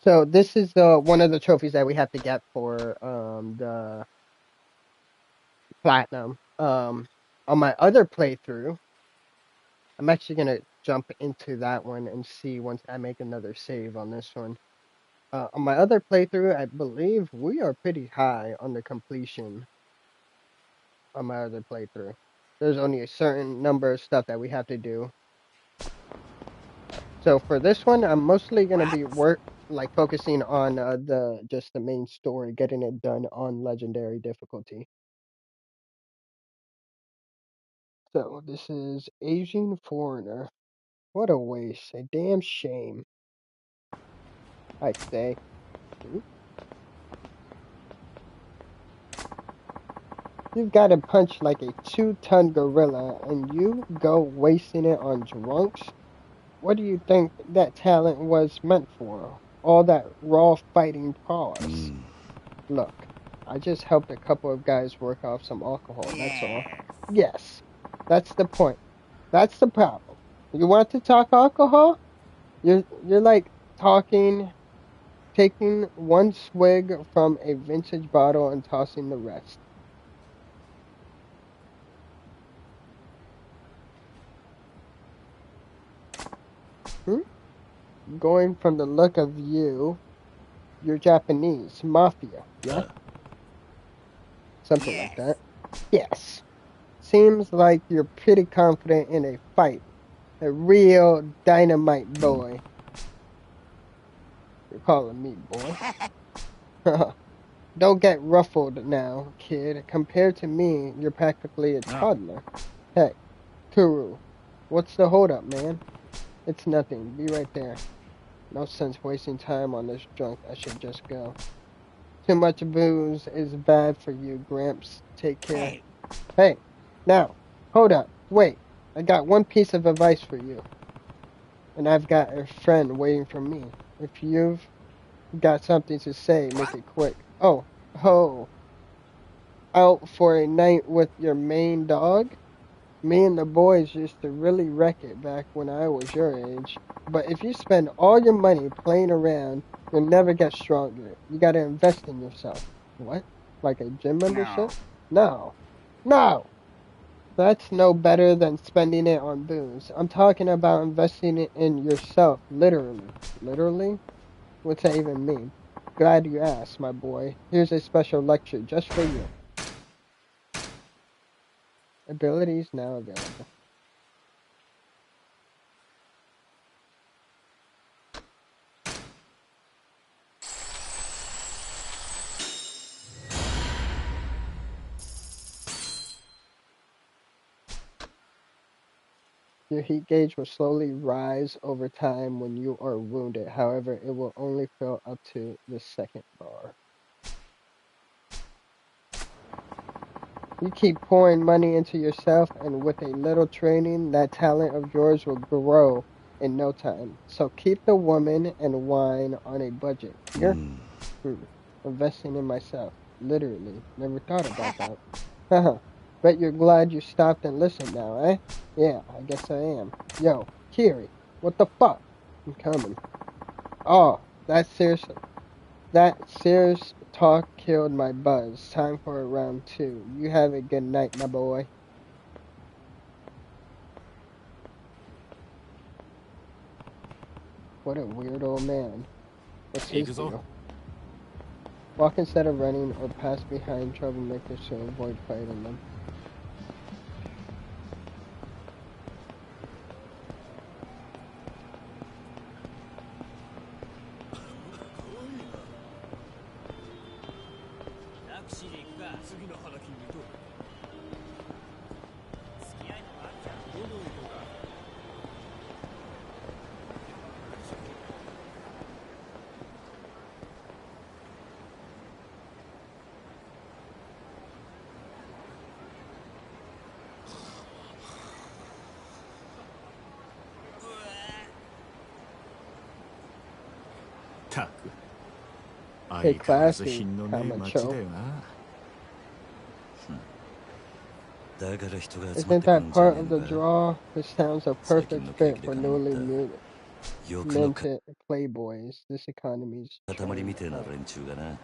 S1: So this is one of the trophies that we have to get for the platinum. On my other playthrough, I'm actually gonna jump into that one and see once I make another save on this one. On my other playthrough, I believe we are pretty high on the completion on my other playthrough. There's only a certain number of stuff that we have to do. So for this one, I'm mostly gonna be focusing on the main story, getting it done on legendary difficulty. So this is Asian Foreigner. What a waste. A damn shame, I'd say. Ooh. You've got to punch like a 2-ton gorilla and you go wasting it on drunks? What do you think that talent was meant for? All that raw fighting prowess? Look, I just helped a couple of guys work off some alcohol, that's all. Yes, that's the point. That's the problem. You want to talk alcohol? You're like talking taking one swig from a vintage bottle and tossing the rest. Hmm? Going from the look of you, you're Japanese. Mafia, yeah? Something like that. Yes. Seems like you're pretty confident in a fight. A real dynamite boy. You're calling me boy. Don't get ruffled now, kid. Compared to me, you're practically a toddler. Hey, Kuru, what's the holdup, man? It's nothing. Be right there. No sense wasting time on this drunk. I should just go. Too much booze is bad for you, Gramps. Take care. Hey, now, hold up. Wait. I got one piece of advice for you. And I've got a friend waiting for me. If you've got something to say, make it quick. Oh, out for a night with your main dog? Me and the boys used to really wreck it back when I was your age. But if you spend all your money playing around, you'll never get stronger. You gotta invest in yourself. What? Like a gym membership? No. No! That's no better than spending it on booze. I'm talking about investing it in yourself, literally. Literally? What's that even mean? Glad you asked, my boy. Here's a special lecture just for you. Abilities now available. Your heat gauge will slowly rise over time when you are wounded. However, it will only fill up to the second bar. You keep pouring money into yourself, and with a little training, that talent of yours will grow in no time. So keep the woman and wine on a budget. Here? Investing in myself. Literally. Never thought about that. Haha. Bet you're glad you stopped and listened now, eh? Yeah, I guess I am. Yo, Kiri, what the fuck? I'm coming. Oh, that serious talk killed my buzz. Time for a round two. You have a good night, my boy. What a weird old man. What's
S2: 行
S1: his
S2: くぞ。
S1: deal? Walk instead of running or pass behind troublemakers to avoid fighting them. Hey, classy, Camacho.
S2: だから人が集まっ
S1: Isn't
S2: てくる
S1: that
S2: んじゃね
S1: part
S2: え
S1: of
S2: ん
S1: the
S2: だ。
S1: draw? This sounds a
S2: 最近
S1: perfect
S2: の景
S1: fit
S2: 気で
S1: for
S2: かまっ
S1: newly
S2: た欲の
S1: minted playboys. This economy's
S2: 塊み
S1: trained
S2: てえな
S1: up.
S2: 連中がな。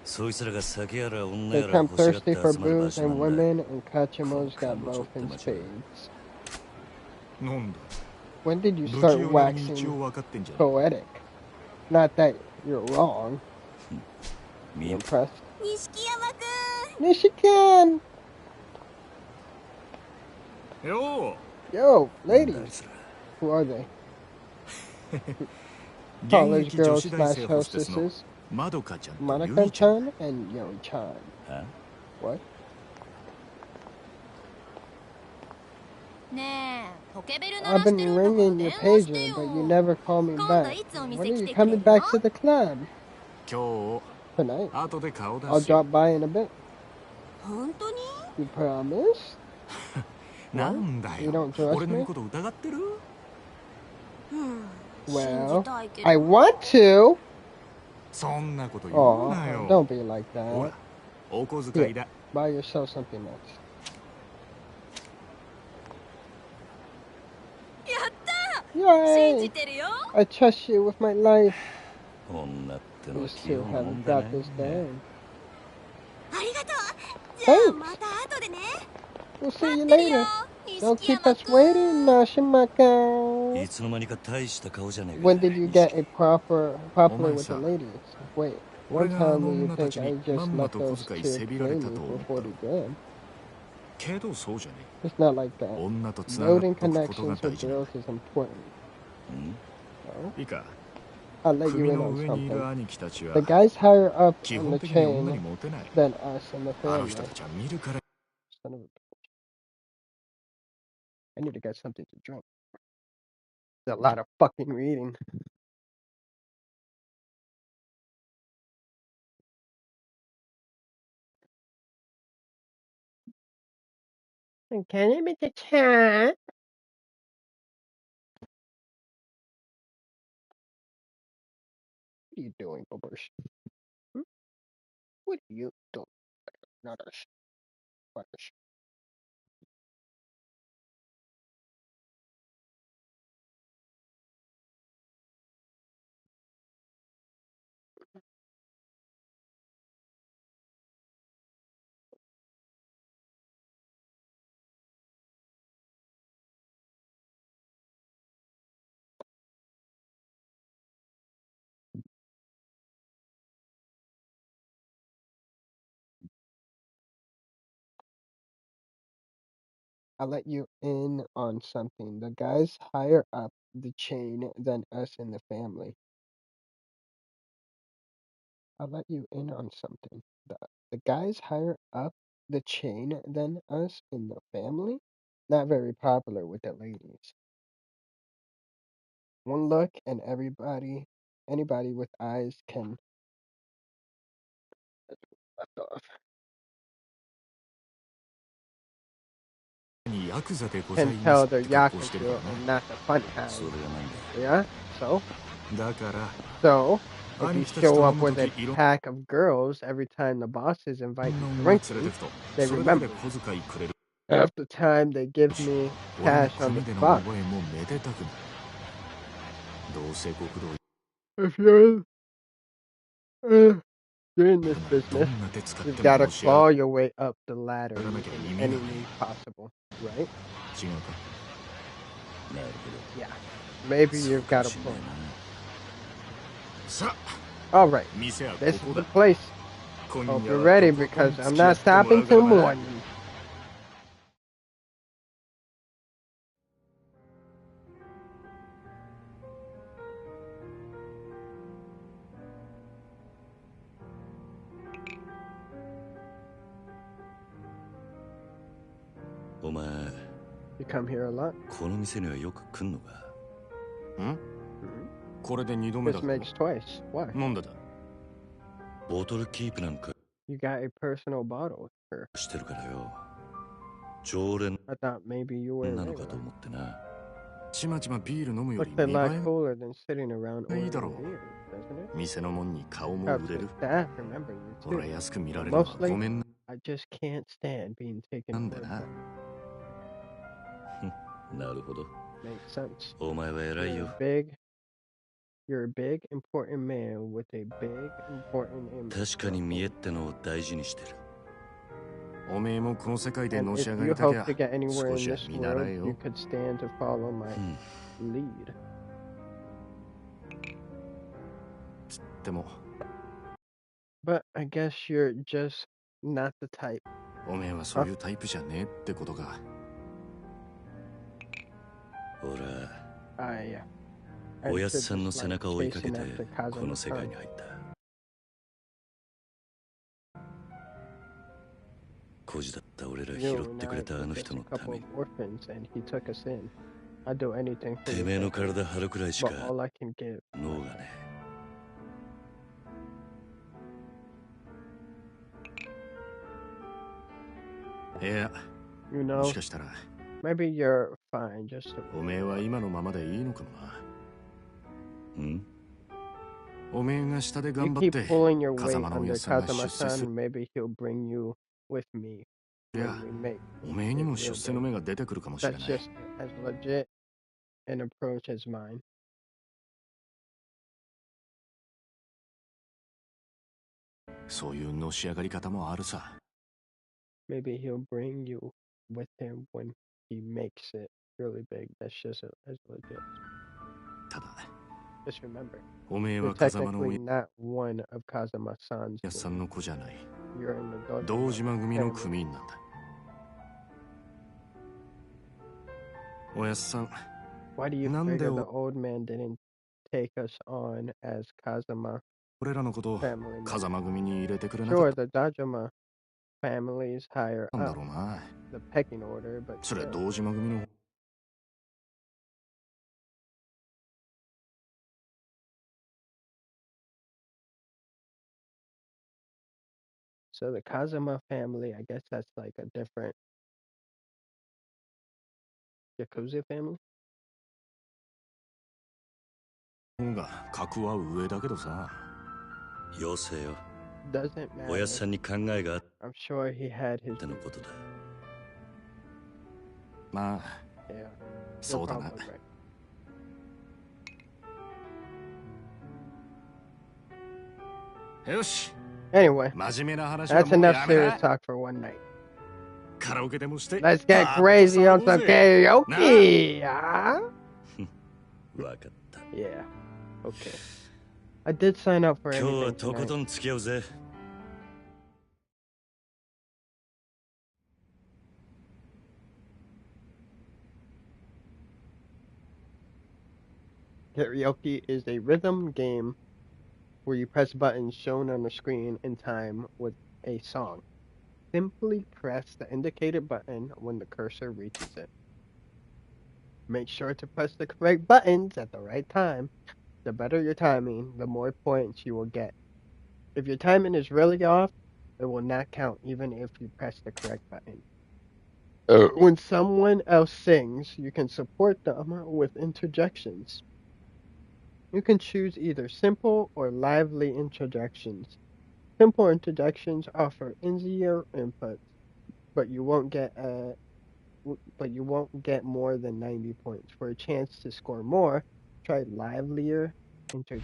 S2: そいつらが酒やら女
S1: They
S2: やら
S1: come
S2: 欲しがっ
S1: thirsty
S2: て
S1: for
S2: 集まる場
S1: booze
S2: 所な
S1: and
S2: んだ。
S1: women, and
S2: この
S1: Kachima's
S2: 彼
S1: got
S2: 女
S1: both
S2: って
S1: in
S2: 街は。
S1: spades.
S5: なんだ
S1: When did you
S5: 不器
S1: start
S5: 用なりに一
S1: waxing
S5: 応分かってんじゃね
S1: poetic? Not that you're wrong.
S2: 見
S1: You
S2: よ
S1: impressed?
S4: 錦山くん
S1: Nishikan!
S5: えよ
S1: Yo,
S2: なんだあい
S1: ladies.
S2: つら。
S1: Who are they?
S5: 現
S1: College
S5: 役女
S1: girls
S5: 子大
S1: slash
S5: 生ホステスの
S1: hostesses.
S5: まどかちゃんとゆいちゃん
S1: Monica-chan and Yoi-chan.
S2: は
S1: What?
S4: ねえポケベル鳴
S1: I've
S4: らして
S1: been
S4: るんだから
S1: ringing
S4: 電
S1: your
S4: 話して
S1: pager,
S4: よ
S1: but you never call me
S4: 今度
S1: back.
S4: いつお
S1: When
S4: 店
S1: are
S4: 来
S1: you
S4: てくれ
S1: coming
S4: る
S1: back
S4: の
S1: to the club?
S5: 今
S1: Tonight.
S5: 日後で顔出
S1: I'll
S5: すよ
S1: drop by in a bit.
S4: 本当に
S1: You promise?
S5: な
S1: What?
S5: んだ
S1: You
S5: よ
S1: don't trust
S5: 俺の言
S1: me?
S5: うこと疑ってる
S4: うん信
S1: Well,
S4: じたいけど
S1: I want to.
S5: そんなこと言う
S1: Oh,
S5: なよ
S1: don't be like
S5: ほ
S1: that.
S5: らお小遣いだ
S1: Buy yourself something else.
S4: やった信
S1: Yay!
S4: じてるよ
S1: I trust you with my life.
S2: 女っての
S1: You
S2: は器用
S1: still
S2: なもん
S1: haven't
S2: だ
S1: got
S2: ね。
S1: this down.
S4: ありがとうじゃあ
S1: Thanks.
S4: また後でね
S1: We'll see you
S4: 待ってるよ
S1: later. Don't
S4: 錦
S1: keep
S4: 山
S1: us
S4: く
S1: waiting,
S4: ん
S1: Nashimaka.
S2: いつの間にか大した顔じゃねえか。
S1: When did you get a popular with the
S5: Omae-san.
S1: ladies? Wait,
S5: 俺
S1: one
S5: があ
S1: time
S5: の
S1: you
S5: 女た
S1: think
S5: ち
S1: I
S5: に
S1: just
S5: まんま
S1: let
S5: と小
S1: those
S5: 遣い
S1: kids
S5: せびら
S1: play
S5: れ
S1: me
S5: たと
S1: for
S5: 思った
S1: 40 grand?
S5: けどそうじゃね
S1: It's not like
S5: え
S1: that.
S5: 女とつながっ
S1: Building
S5: とくことが
S1: connections
S5: 大
S1: with
S5: 事なんだ
S1: girls is important.
S2: うん
S1: So,
S5: いいか
S1: I'll let you
S5: 組
S1: in
S5: の
S1: on
S5: 上にいる
S1: something.
S5: 兄貴たち
S1: The
S5: は
S1: guys higher up
S5: 基
S1: on
S5: 本
S1: the
S5: 的に女に
S1: chain
S5: モテない
S1: than us in the
S5: あの
S1: family.
S5: 人たちは見るから
S1: Son of a... I need to get something to drink. There's a lot of fucking reading. Can you make the chat? What are you doing, Bobers? Hmm? What are you doing? Not us. But us. I'll let you in on something. The guys higher up the chain than us in the family. I'll let you in on something. The guys higher up the chain than us in the family? Not very popular with the ladies. One look and anybody with eyes can left off.
S5: にヤクザでござい
S1: Can
S5: ます
S1: tell
S5: っ
S1: they're
S5: て格好してるか
S1: Yakuza
S5: らな
S1: and not the funny
S2: それ
S1: kind.
S2: がなんだ。
S1: Yeah? So?
S5: だから
S1: So, if you
S5: 兄貴たちと
S1: show
S5: 飲
S1: up
S5: む
S1: with
S5: と
S1: a
S5: きいろん
S1: pack of girls every time the bosses
S5: な
S1: invite you
S5: 女連れて
S1: drinking,
S5: くと
S1: they
S5: それだけで
S1: remember.
S5: 小遣いくれる
S1: Half the time they give me
S5: 俺の
S1: cash on the
S5: 組での
S1: spot.
S5: 覚えもめでたくなるどうせ極道
S1: If you're uh, in this
S5: ど
S1: business,
S5: んな手使っ
S1: you've
S5: て
S1: got
S5: も
S1: to
S5: のし上が
S1: claw your way up the ladder in
S5: らなきゃ意味が
S1: any
S5: ない
S1: means possible, right?
S5: 違うか
S2: なる
S1: Yeah.
S2: ほ
S1: Maybe
S2: どそう
S1: you've
S2: かも
S1: got a
S2: しんない
S1: point.
S5: なさ
S1: All right,
S5: あ店はこ
S1: this
S5: こ
S1: is
S5: だ
S1: the place.
S5: 今
S1: Hope
S5: 夜
S1: you're
S5: は
S1: ready
S5: とことん
S1: because
S5: 付
S1: I'm
S5: き合
S1: not
S5: ってもら
S1: stopping
S5: うから
S1: till
S5: な
S1: morning.
S2: お前
S1: You come here a lot.
S2: この店にはよく来んのか
S5: ん
S1: Mhm.
S5: これで2度目
S1: This
S5: だぞ
S1: makes twice. Why?
S5: なんでだ
S2: ボトルキープなんか
S1: You got a personal bottle here.
S2: してるからよ常連
S1: I thought maybe you were
S2: なのかと
S1: regular.
S2: 思ってな
S5: ちまちまビール飲むより
S1: Looks
S5: 見
S1: a
S5: 栄
S1: lot
S5: え
S1: cooler than sitting around
S5: がいいだ
S1: ordering
S5: ろう
S1: beers, doesn't it?
S5: 店のもんに顔も
S1: Helps
S5: 売れ
S1: the
S5: る
S1: staff remember you
S5: 俺は
S1: too.
S5: 安く見られるのは
S1: Mostly,
S5: ごめんな
S1: I just can't stand being taken
S5: なんで
S1: for
S5: な
S1: granted.
S2: なるほど
S1: Makes sense.
S2: お前は偉い
S1: You're
S2: よ
S1: you're a big, important man with a big, important image.
S2: 確かに見栄ってのを大事にしてる
S5: おめえもこの世界で
S1: And
S5: のし
S1: if
S5: 上が
S1: you
S5: りたき
S1: hope
S5: ゃ
S1: to get anywhere
S5: 少
S1: in
S5: しは
S1: this
S5: 見習
S1: world,
S5: え
S1: you
S5: よ
S1: could stand to follow my
S2: うん
S1: lead.
S5: でも
S1: But I guess you're just not the type.
S5: おめえはそういうタイプじゃねえってことか
S2: 俺は
S1: I
S2: おや
S1: should
S2: すさんの
S1: just
S2: 背
S1: like
S2: 中を追いかけ
S1: chasing
S2: て
S1: after
S2: この世界
S1: Kazuma-san.
S2: に入った孤児だった俺ら
S1: You
S2: 拾
S1: and
S2: ってく
S1: I
S2: れたあ
S1: were
S2: の
S1: just
S2: 人
S1: a
S2: のた
S1: couple
S2: め
S1: of
S2: に
S1: orphans, and he took us in. I'd do anything for
S2: て
S1: you,
S2: めえの
S1: but
S2: 体張るくらいしか
S1: all I can give.
S2: 脳がね
S5: いや
S1: You
S5: もし
S1: know,
S5: かしたら
S1: maybe you're fine just to
S5: おめえは今のままでいいのかもな
S2: うん
S5: おめえが下で
S1: You
S5: 頑張っ
S1: keep
S5: て
S1: pulling your weight
S5: 風間のお
S1: under
S5: やさんが出世す
S1: Kazama-san, maybe he'll bring you with me
S5: りゃ
S1: when we make
S5: おめえに
S1: it
S5: も
S1: real
S5: 出世の
S1: big.
S5: 目が出てくるかもしれ
S1: That's
S5: ない
S1: just as legit an approach as mine.
S5: そういうのし上がり方もあるさ
S1: Maybe he'll bring you with him when he makes it really big. That's just as legit.
S5: ただ
S1: Just remember,
S5: おめえ
S1: you're
S5: は風間のお
S1: technically not one of Kazama-san's
S5: やさ
S1: team.
S5: んの子じゃない
S1: You're in the
S5: 堂
S1: Dojima
S5: 島組の
S1: family.
S5: 組員なんだおやっさん
S1: Why do you
S5: なんで
S1: figure
S5: お
S1: the old man didn't take us on as Kazama
S5: 俺らのことを
S1: family members?
S5: 風間組に入れてくれなか
S1: Sure,
S5: っ
S1: the Dojima family is higher
S5: たんだ
S1: up
S5: ろうな
S1: the pecking order, but
S5: それ
S1: still.
S5: 堂島組の
S1: So the Kazama family, I guess that's like a different Yakuza family.
S5: 方が格は上だけどさ
S2: よせよ
S1: Doesn't
S2: おや
S1: matter.
S2: すさんに考えがあっ
S1: I'm sure he had his
S2: てのことだ
S5: まあ
S1: yeah.
S5: そうだな
S1: probably right.
S5: よし
S1: Anyway,
S5: 真面目な話は
S1: that's
S5: もう
S1: enough
S5: やめ
S1: serious
S5: な
S1: talk for one night.
S5: カラオケでもして
S1: Let's get
S5: パーッと
S1: crazy on
S5: 騒ごう
S1: some
S5: ぜ
S1: karaoke. Huh?
S2: 分かった
S1: Yeah. Okay. I did sign up for
S2: 今日は
S1: anything
S2: とこ
S1: tonight.
S2: とん付き合うぜ
S1: Karaoke is a rhythm game where you press buttons shown on the screen in time with a song. Simply press the indicated button when the cursor reaches it. Make sure to press the correct buttons at the right time. The better your timing, the more points you will get. If your timing is really off, it will not count even if you press the correct button. When someone else sings, you can support them with interjections. You can choose either simple or lively interjections. Simple interjections offer easier inputs, but you won't get more than 90 points. For a chance to score more, try livelier interject.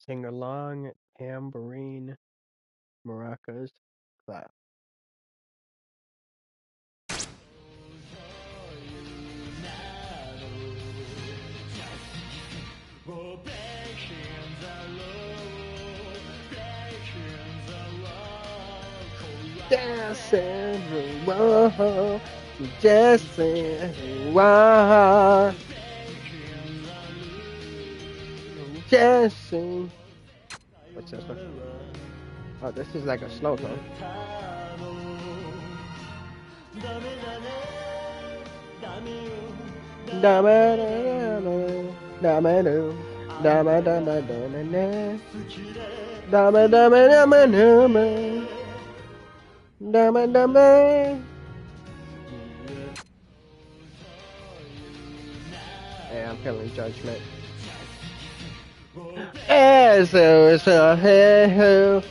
S1: Sing along, tambourine, maracas, clap. Dancing, whoa, dancing, whoa, dancing. What's this one? Oh, this is like a slow song. Hey, I'm feeling judgment. Yes, it's a hell.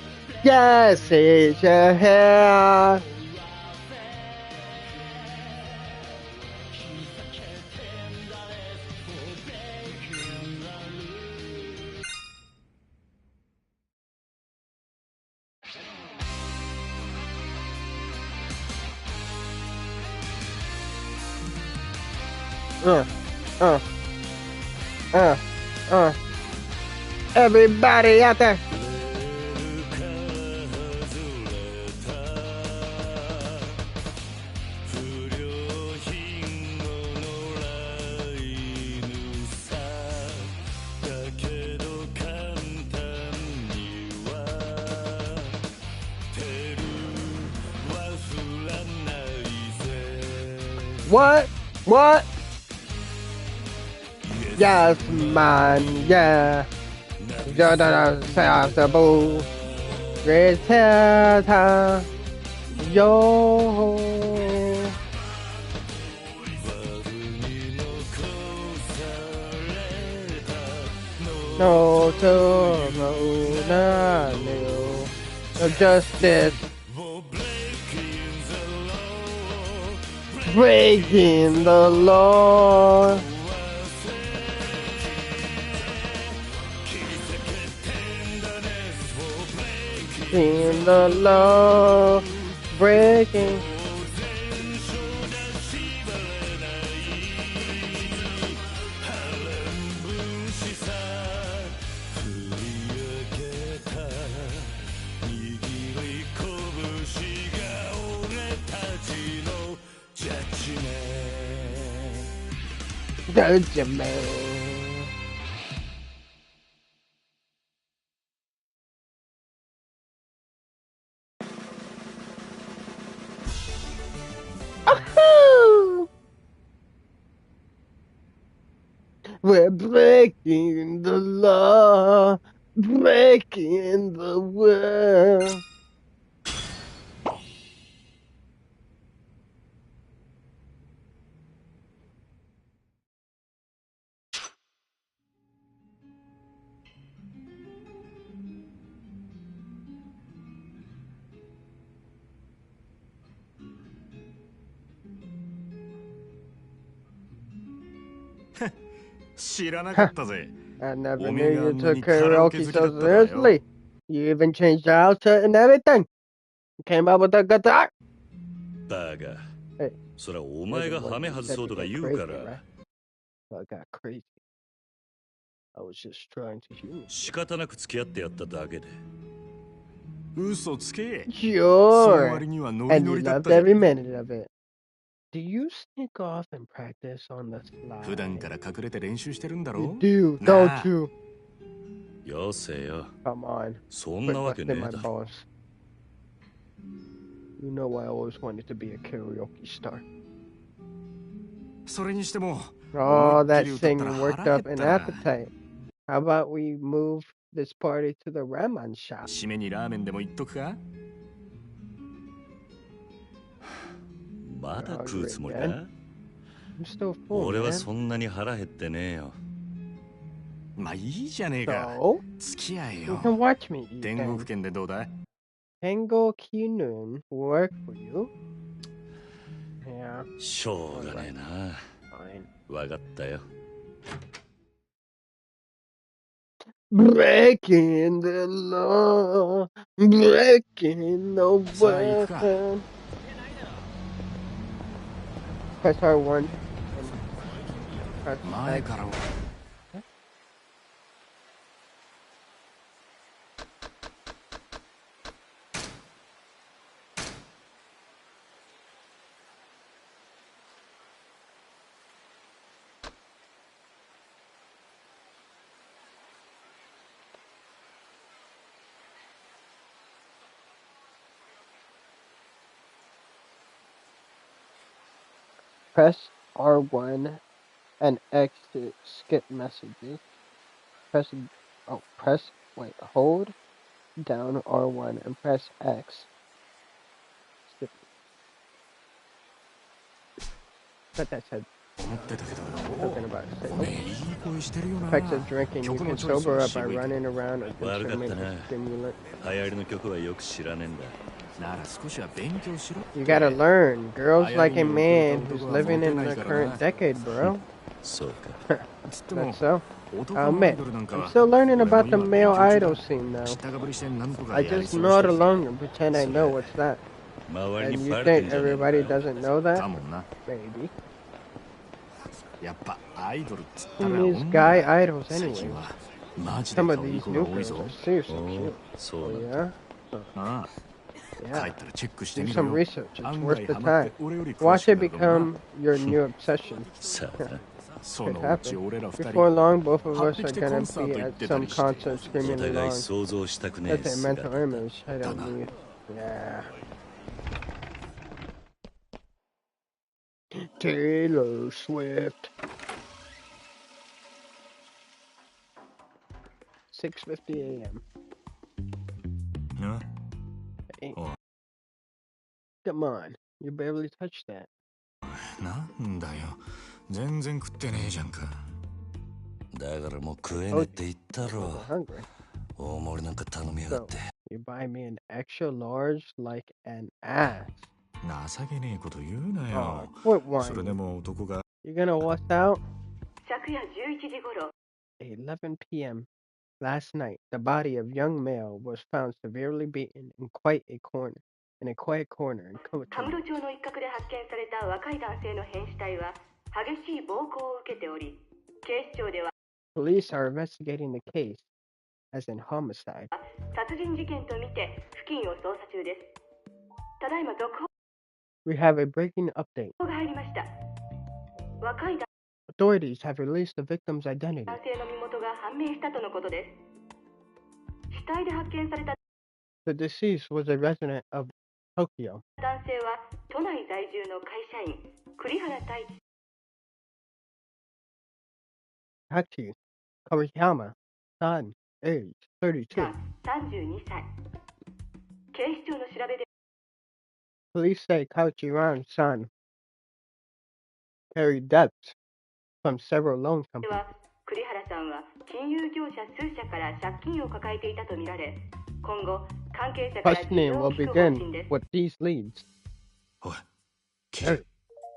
S1: Yes, it's a hell. Uh, uh. Everybody out there. What? What? Yes, man, yeah. Sensible. Return. Yo. No, no, no. Justice. Breaking the law. In the law, breaking. Judgment. Oh! We're breaking the law, breaking the world. I never knew you took karaoke so seriously. You even changed the outfit and everything. You came up with a guitar.
S2: バカ
S1: Hey,
S2: それはお
S1: you're
S2: 前
S1: the
S2: が
S1: one
S2: ハメ
S1: who
S2: 外
S1: said
S2: そう
S1: to
S2: とか
S1: get
S2: 言うか
S1: crazy,
S2: ら
S1: right? So I got crazy. I was just trying to humor you.
S2: 仕方なく付き合ってやっただけで
S5: 嘘つけ。その
S1: Sure.
S5: 割にはノリ
S1: And
S5: ノ
S1: you
S5: リだっ
S1: loved
S5: たじゃ
S1: every
S5: ん。
S1: minute of it. Do you sneak off and practice on the
S5: 普段
S1: slide?
S5: から隠れて練習してるんだ
S1: You
S5: ろ
S1: do,
S5: な
S1: don't
S5: あ
S1: you?
S2: よせよ
S1: Come on.
S2: そん
S1: Quit
S2: なわけね
S1: busting
S2: え
S1: my
S2: だろ
S1: balls. You know I always wanted to be a karaoke star.
S5: それにしても
S1: Oh,
S5: 思いっき
S1: that
S5: り歌ったら
S1: singing
S5: 腹
S1: worked
S5: 減っ
S1: up an
S5: たな。
S1: appetite. How about we move this party to the ramen shop?
S5: 締めにラーメンでも言っとくか。
S2: まだ食うつもり
S1: Hungry
S2: か
S1: I'm still full,
S2: 俺は
S1: man.
S2: そんなに腹減ってねえよ
S5: まあいいじゃねえか。
S1: So,
S5: 付き合え
S1: you
S5: よ。
S1: can watch me eat
S5: 天
S1: then.
S5: 国圏でどうだ。
S1: Tengo Kinun work for you? Yeah.
S2: しょうがねえな。
S1: Fine.
S2: わかったよ。
S1: Breaking the law, breaking the
S5: さあ行くか。
S1: world. Press R1 and press
S5: 前
S1: X.
S5: から
S1: Press R1 and X to skip messages. Hold down R1 and press X. Skip. But that said
S5: 思ってたけど
S1: something about
S5: おめえいい声してるよな。
S1: effects of drinking. You
S5: 曲の
S1: can
S5: チョイス
S1: sober
S5: が
S1: up by
S5: 渋い。
S1: running around or
S2: 悪かった
S1: consuming
S2: な。
S1: a stimulant.
S2: 流行りの曲はよく知らねえんだ。
S5: なら少しは勉強しろって。
S1: You gotta learn. Girls like a
S5: Ayarin
S1: man
S5: Yokoto
S1: who's
S5: wa
S1: living in
S5: motenai
S1: the
S5: kara
S1: current
S5: na.
S1: decade, bro.
S2: そうか。
S5: つっても
S1: That's so.
S5: 男
S1: I'll
S5: のアイ
S1: admit,
S5: ドルなんか
S1: I'm
S5: は
S1: still learning
S5: 俺も
S1: about the
S5: 今
S1: male
S5: 勉強中
S1: idol
S5: だ。
S1: scene now.
S5: 知ったかぶりしてなんとか
S1: I
S5: やり
S1: just
S5: 過ごして
S1: nod
S5: る。
S1: along and pretend I know what's that.
S2: 周り
S1: And
S2: に
S1: you
S2: バレて
S1: think
S2: んじゃねえのか
S1: everybody
S2: よ。
S1: doesn't know
S5: だ
S1: that?
S5: もんな。
S1: Maybe.
S5: やっぱアイドルっつった
S1: Who
S5: ら
S1: needs
S5: 女
S1: guy
S5: だ。
S1: idols
S5: 最近
S1: anyway?
S5: はマジで
S1: Some of
S5: 可愛い
S1: these
S5: 子
S1: new
S5: が多い
S1: girls
S5: ぞ。
S1: are seriously
S2: お
S1: cute.
S2: う、そう
S1: Oh
S2: なんだ。
S1: yeah?
S5: ああ、帰
S1: Yeah.
S5: ったらチェックして
S1: Do
S5: みろ
S1: some
S5: よ。
S1: research. It's
S5: 案
S1: worth
S5: 外
S1: the
S5: ハマって
S1: time.
S5: 俺より詳
S1: Watch
S5: しく
S1: it
S5: なるかもな。
S1: become your new obsession.
S2: さあな。
S5: そ
S1: Could
S5: のうち
S1: happen.
S5: 俺ら二
S1: Before
S5: 人
S1: long, both of
S5: 張っ
S1: us
S5: て
S1: are
S5: きてコ
S1: gonna
S5: ンサー
S1: be
S5: ト行っ
S1: at
S5: てた
S1: some
S5: りして。
S1: concert
S2: お
S1: screaming
S2: 互い
S1: along.
S2: 想像したくねえ
S1: That's a
S2: 姿
S1: mental
S2: だ。
S1: image. I don't
S5: Dana.
S1: need. Yeah. Taylor Swift. 6:50 a.m.
S5: な
S1: Hey,
S5: おい
S1: come on. You barely touched that.
S5: なんだよ。全然食ってねえじゃんか。
S2: だからもう食えねえって言ったろ。
S1: I'm hungry.
S2: 大盛りなんか頼みやがって。
S1: You buy me an extra large like an ass.
S5: 情けねえこと言うな
S1: Oh,
S5: よ。
S1: quit
S5: それで
S1: whining.
S5: も男が
S1: You're gonna what's out?
S4: 昨夜11時頃
S1: 11 p.m. Last night, the body of young male was found severely beaten in a quiet corner in
S4: カム
S1: Kotomo.
S4: ロ町の一角で発見された若い男性の変死体は激しい暴行を受けており、警視庁では
S1: Police are investigating the case as an homicide.
S4: 殺人事件とみて付近を捜査中です。ただいま続報
S1: We have a breaking update.
S4: が入りました。若い
S1: Authorities have released the victim's identity.
S4: 男性の身元が判明したとのことです。死体で発見された
S1: The deceased was a resident of Tokyo.
S4: 男性は都内在住の会社員栗原太一
S1: Hachi Koriyama, son, age 32.
S4: さん32歳。警視庁の調べで
S1: Police say Kachiran's son carried debts from several loan
S4: は
S1: companies.
S4: 栗原さんは金融業者数社から借金を抱えていたとみられ、今後関係者から事情
S1: Questioning
S4: を
S1: will
S4: 聞く方針
S1: begin
S4: です。
S1: with these leads.
S5: おい、キ
S1: Hey,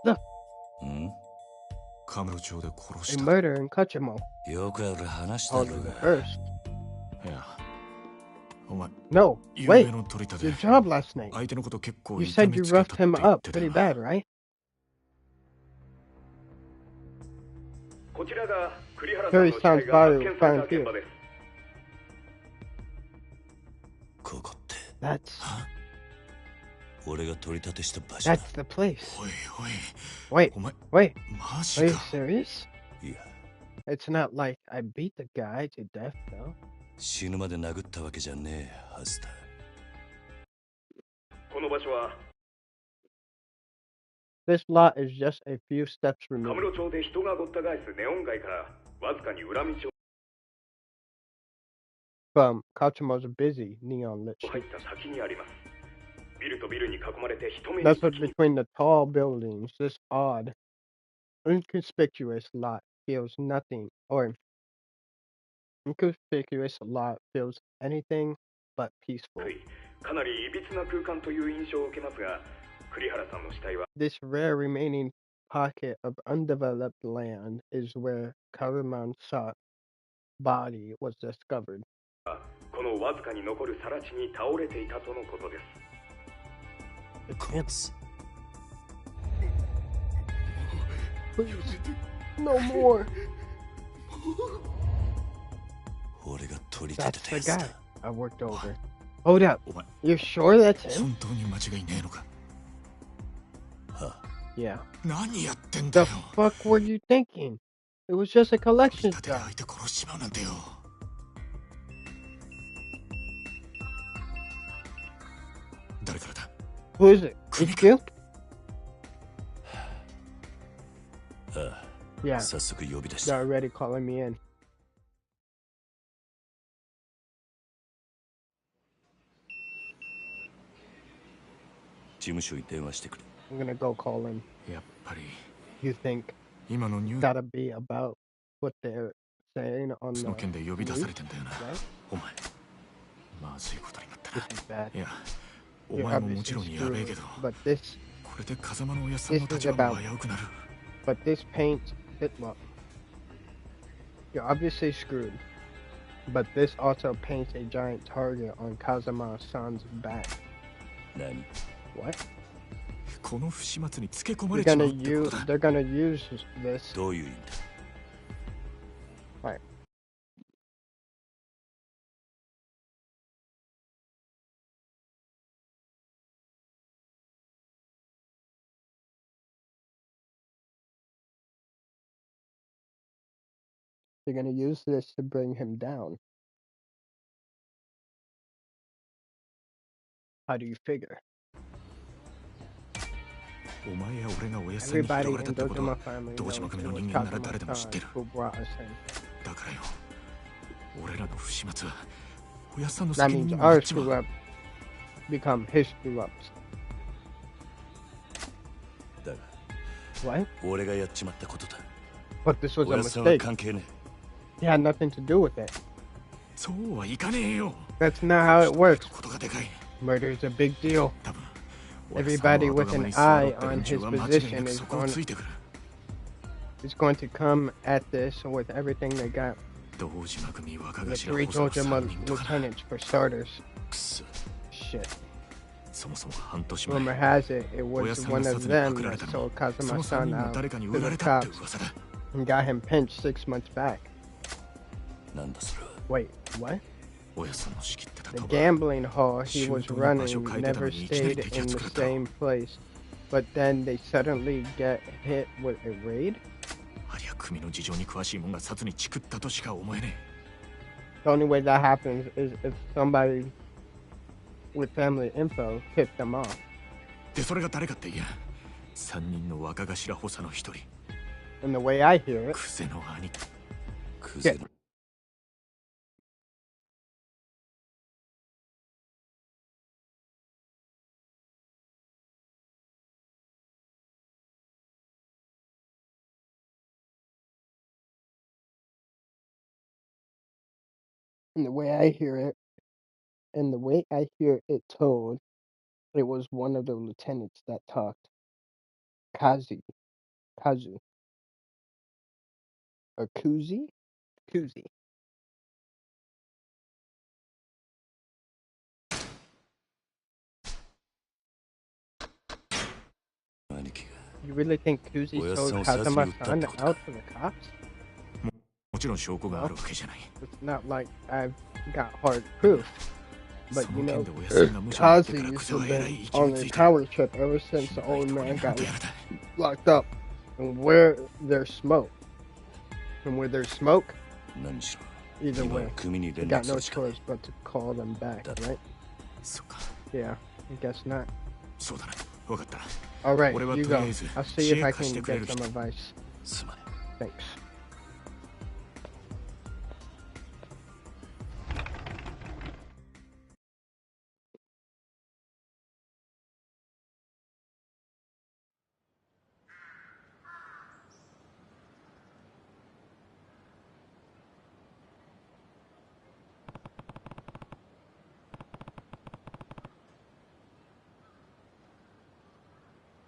S5: ル、
S2: ん、
S5: カムロ町で殺
S1: a
S5: した。
S1: murder in Kachimo.
S2: よくある話だ
S1: Only
S2: ろう
S1: the
S2: が。
S1: first.
S5: いや、お前、
S1: No,
S5: 夕
S1: wait.
S5: べの取り立
S1: Your
S5: て、
S1: job last night.
S5: 相手のこと結構
S1: You
S5: 痛
S1: said
S5: め
S1: you
S5: つけたっ
S1: roughed
S5: て
S1: him
S5: 言っ
S1: up
S5: てた
S1: pretty
S5: よ
S1: bad,
S5: な。
S1: right?
S6: こちらが栗原さん
S1: Terry
S6: の死体
S1: sounds
S6: が発
S1: body
S6: 見
S1: was
S6: され
S1: found
S6: た現
S1: here.
S6: 場です。
S2: ここって
S1: That's
S2: 俺が取り立てした場所だ。
S1: that's the place.
S5: おいおい、
S1: Wait,
S5: お前、
S1: wait.
S5: マ
S1: Are
S5: ジ
S1: you
S5: か。
S1: serious?
S2: いや、
S1: It's not like I beat the guy to death, though.
S2: 死ぬまで殴ったわけじゃねえはずだ。
S6: この場所は
S1: This lot is just a few steps
S6: カム
S1: removed
S6: ロ町で人がごった返すネオン街からわずかに裏道を
S1: from Kachimo's busy neon lit
S6: 入
S1: street.
S6: った先にあります。ビルとビルに囲まれて人目に
S1: Nestled
S6: つき
S1: between the tall buildings, this odd, inconspicuous lot feels nothing, or inconspicuous lot feels anything but peaceful.
S6: かなりいびつな空間という印象を受けますが、栗原さんの死体は
S1: This rare remaining pocket of undeveloped land is where Karaman's body was discovered.
S6: このわずかに残る更地に倒れていたとのことです。
S2: こいつ
S1: Please, no more.
S2: 俺が取り立
S1: That's
S2: てた
S1: the
S2: やつ
S1: guy
S2: だ
S1: I worked over. Hold up.
S3: お前
S1: You're sure that's him?
S3: 本当に間違いねえのか。
S1: Yeah.
S3: 何やってんだ
S1: The
S3: よ。
S1: fuck were you thinking? It was just a
S3: 取り
S1: collection
S3: 立てで
S1: job.
S3: 相手殺しちまうなんてよ。誰からだ。
S1: Who is it? It's you?
S2: ああ
S1: Yeah.
S2: 早速呼び出し
S1: They're
S2: た
S1: already calling me in.
S2: 事務所に電話してくれ
S1: I'm gonna go call him.
S3: やっぱり
S1: You think
S3: 今のニュー
S1: gotta be about what they're saying on
S3: ス
S1: the
S3: の件で呼び出され
S1: news,
S3: てんだよな。
S1: right?
S3: お前まずいことになったな。
S1: This is bad.
S3: いやお
S1: You're
S3: 前ももち
S1: obviously
S3: ろんやべえ
S1: screwed.
S3: けど
S1: But this,
S3: これで風間のおやっさんの
S1: This is
S3: 立場も
S1: about-
S3: 危うくなる。
S1: but this paints it. Well, you're obviously screwed. But this also paints a giant target on Kazuma-san's back.
S2: 何
S1: What?
S3: この不始末につけ込ま
S1: They're
S3: れちま
S1: gonna
S3: うってこ
S1: use.
S3: とだ。
S1: They're gonna use this.
S2: どういう意味だ
S1: They're gonna use this to bring him down. How do you figure?
S3: お前や俺がおやっさんに拾
S1: Everybody
S3: われた
S1: in
S3: ってことは
S1: Dojima family
S3: 堂
S1: knows
S3: 島
S1: it
S3: 組の
S1: was
S3: 人間なら誰でも知って
S1: Kazuma-san
S3: る。
S1: who brought us in.
S3: だからよ俺らの不始末はおやっさんの
S1: That
S3: 責任
S1: means
S3: になっ
S1: our
S3: ちま
S1: screw
S3: う。
S1: up become his screw ups.
S2: だが
S1: What?
S2: 俺がやっちまったことだ
S1: But this was
S2: お
S1: a
S2: やっさんは
S1: mistake.
S2: 関係ね
S1: He had nothing to do with it.
S3: そうはいかねえよ。
S1: That's not how it works.
S3: ことがでかい。
S1: Murder is a big deal.
S3: 多分
S1: Everybody with an eye on his
S3: 間違いな
S1: position
S3: く
S1: is
S3: そこを
S1: going,
S3: ついてくる。
S1: is going to come at this with everything they got.
S3: 堂島組若
S1: The
S3: 頭
S1: three
S3: 補佐の
S1: Dojima
S3: 3人とかな。
S1: lieutenants for starters.
S2: くそ
S1: Shit.
S3: そもそも半年前
S1: Rumor has it, it
S3: おやっ
S1: was
S3: さん
S1: one
S3: が
S1: of
S3: 札にパ
S1: them
S3: クられ
S1: that
S3: たの
S1: sold
S3: その3
S1: Kazuma-san
S3: 人の
S1: out
S3: 誰かに
S1: to
S3: 売ら
S1: the
S3: れたって
S1: cops
S3: 噂だ。
S1: and got him pinched 6 months back.
S2: なんだそれは
S1: Wait, what?
S3: おやっさんの仕切ってた
S1: The
S3: とば
S1: gambling hall he was
S3: Shoot,
S1: running
S3: 場所変えてたの
S1: never
S3: にいきなり
S1: stayed
S3: 敵
S1: in
S3: が
S1: the
S3: 作られた。
S1: same place. But then they suddenly get hit with a raid?
S3: ありゃ組の事情に詳しいもんが札にチクったとしか思えね
S1: The only way that happens is if somebody with family info tipped them off.
S3: え。でそれが誰かっていや3人の若頭補佐の一人
S1: And the way I hear it,
S3: クゼの兄貴。
S2: クゼの
S1: and the way I hear it, and the way I hear it told, it was one of the lieutenants that talked. Kazu, or Kuzi? Kuzi.
S2: 兄貴が
S1: You really think Kuzi
S2: Well,
S1: sold
S2: sounds
S1: Kazuma-san
S2: like you
S1: out to the cops?
S3: もちろん証拠があるわけじゃない。
S1: It's not like I've got hard proof. But
S3: そ
S1: you
S3: の件
S1: know,
S3: でおやっさんが無職になってか
S1: Kazi
S3: ら
S1: used
S3: クゼ
S1: to
S3: は
S1: have
S3: えらい
S1: been
S3: 勢い
S1: on
S3: つ
S1: a
S3: いた。
S1: power trip ever since the
S3: 心配
S1: old
S3: 通り
S1: man
S3: なん
S1: got
S3: とやらだ。
S1: locked up. And where there's smoke. And where there's smoke,
S2: 何しろ
S1: either
S2: 今は
S1: way,
S2: 組に
S1: you
S2: 連
S1: got
S2: 絡す
S1: no
S2: るしかない
S1: choice but to call them back, right?
S3: そっか。
S1: Yeah, I guess not.
S3: そうだな。わかった。
S1: Alright,
S3: What about
S1: you go.
S3: today's
S1: I'll see if I can
S3: Shake
S1: get
S3: Kastek
S1: some advice.
S2: すまね
S1: Thanks.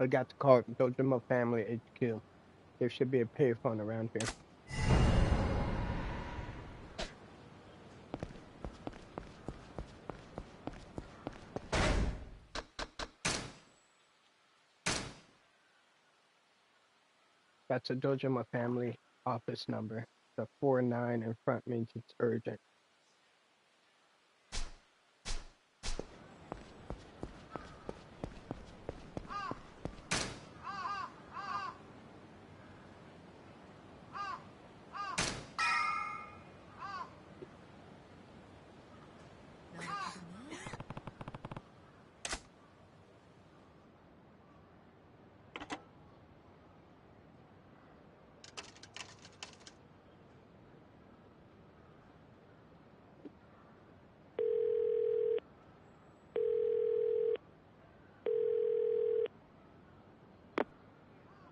S1: I got to call Dojima Family HQ. There should be a payphone around here. That's a Dojima Family office number. The 49 in front means it's urgent.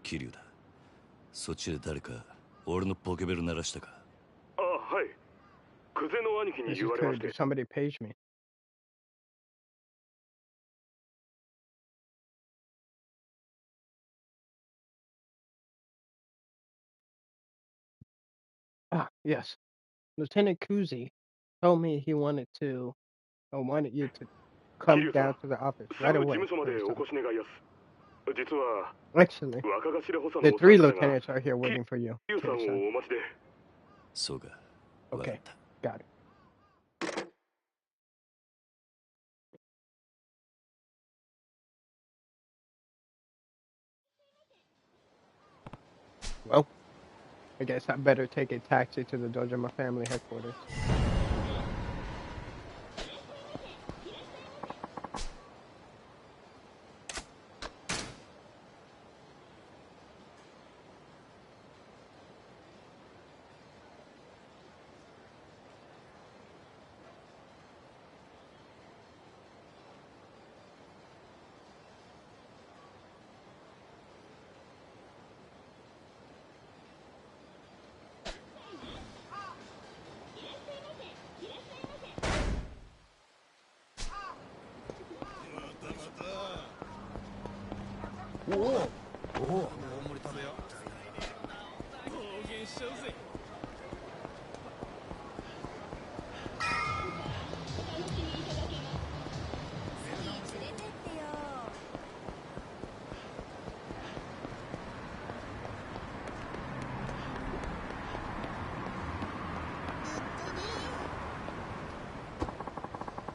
S2: 桐生だ。そっちで誰か俺のポケベル鳴らしたか。
S6: あ、はい。久世の兄貴に
S1: This
S6: 言
S1: is
S6: われま
S1: Kurt.
S6: して
S1: Did somebody page me? Ah, yes. Lieutenant Kuzi told me he wanted you to
S6: 桐
S1: come
S6: 生さ
S1: down
S6: ん、
S1: to the office
S6: す
S1: right
S6: ぐ事
S1: away.
S6: 務所まで
S1: or
S6: お
S1: something.
S6: 越し願いやす。実は
S1: Actually,
S6: 若頭補佐
S1: the
S6: のお
S1: three
S6: 三方が
S1: lieutenants are here waiting for you,
S6: 桐生さん
S1: Kiryu-san.
S6: をお待ちで。
S2: そうか。わかっ
S1: Okay,
S2: た。
S1: got it. Well, I guess I better take a taxi to the Dojima family headquarters.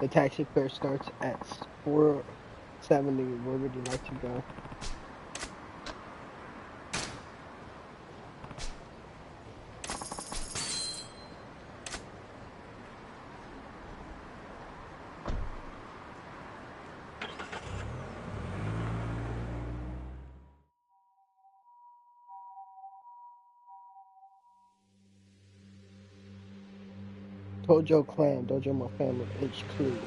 S1: The taxi fare starts at 470. Where would you like to go? Tojo Clan, Dojima Family HQ.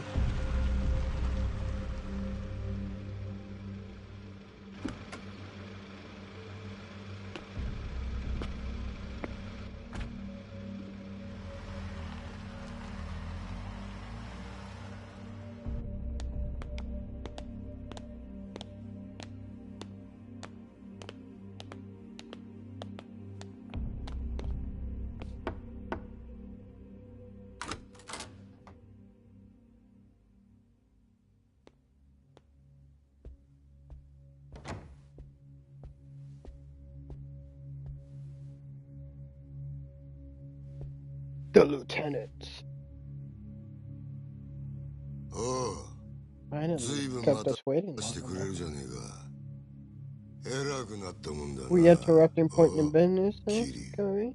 S1: The lieutenants.
S7: おう
S1: Finally,
S7: 随分
S1: kept
S7: また
S1: us waiting
S7: して
S1: long
S7: くれ
S1: enough.
S7: るじゃねえか偉くなったもんだな
S1: We interrupt important
S7: おう
S1: business, huh,
S7: キリ
S1: Scurry?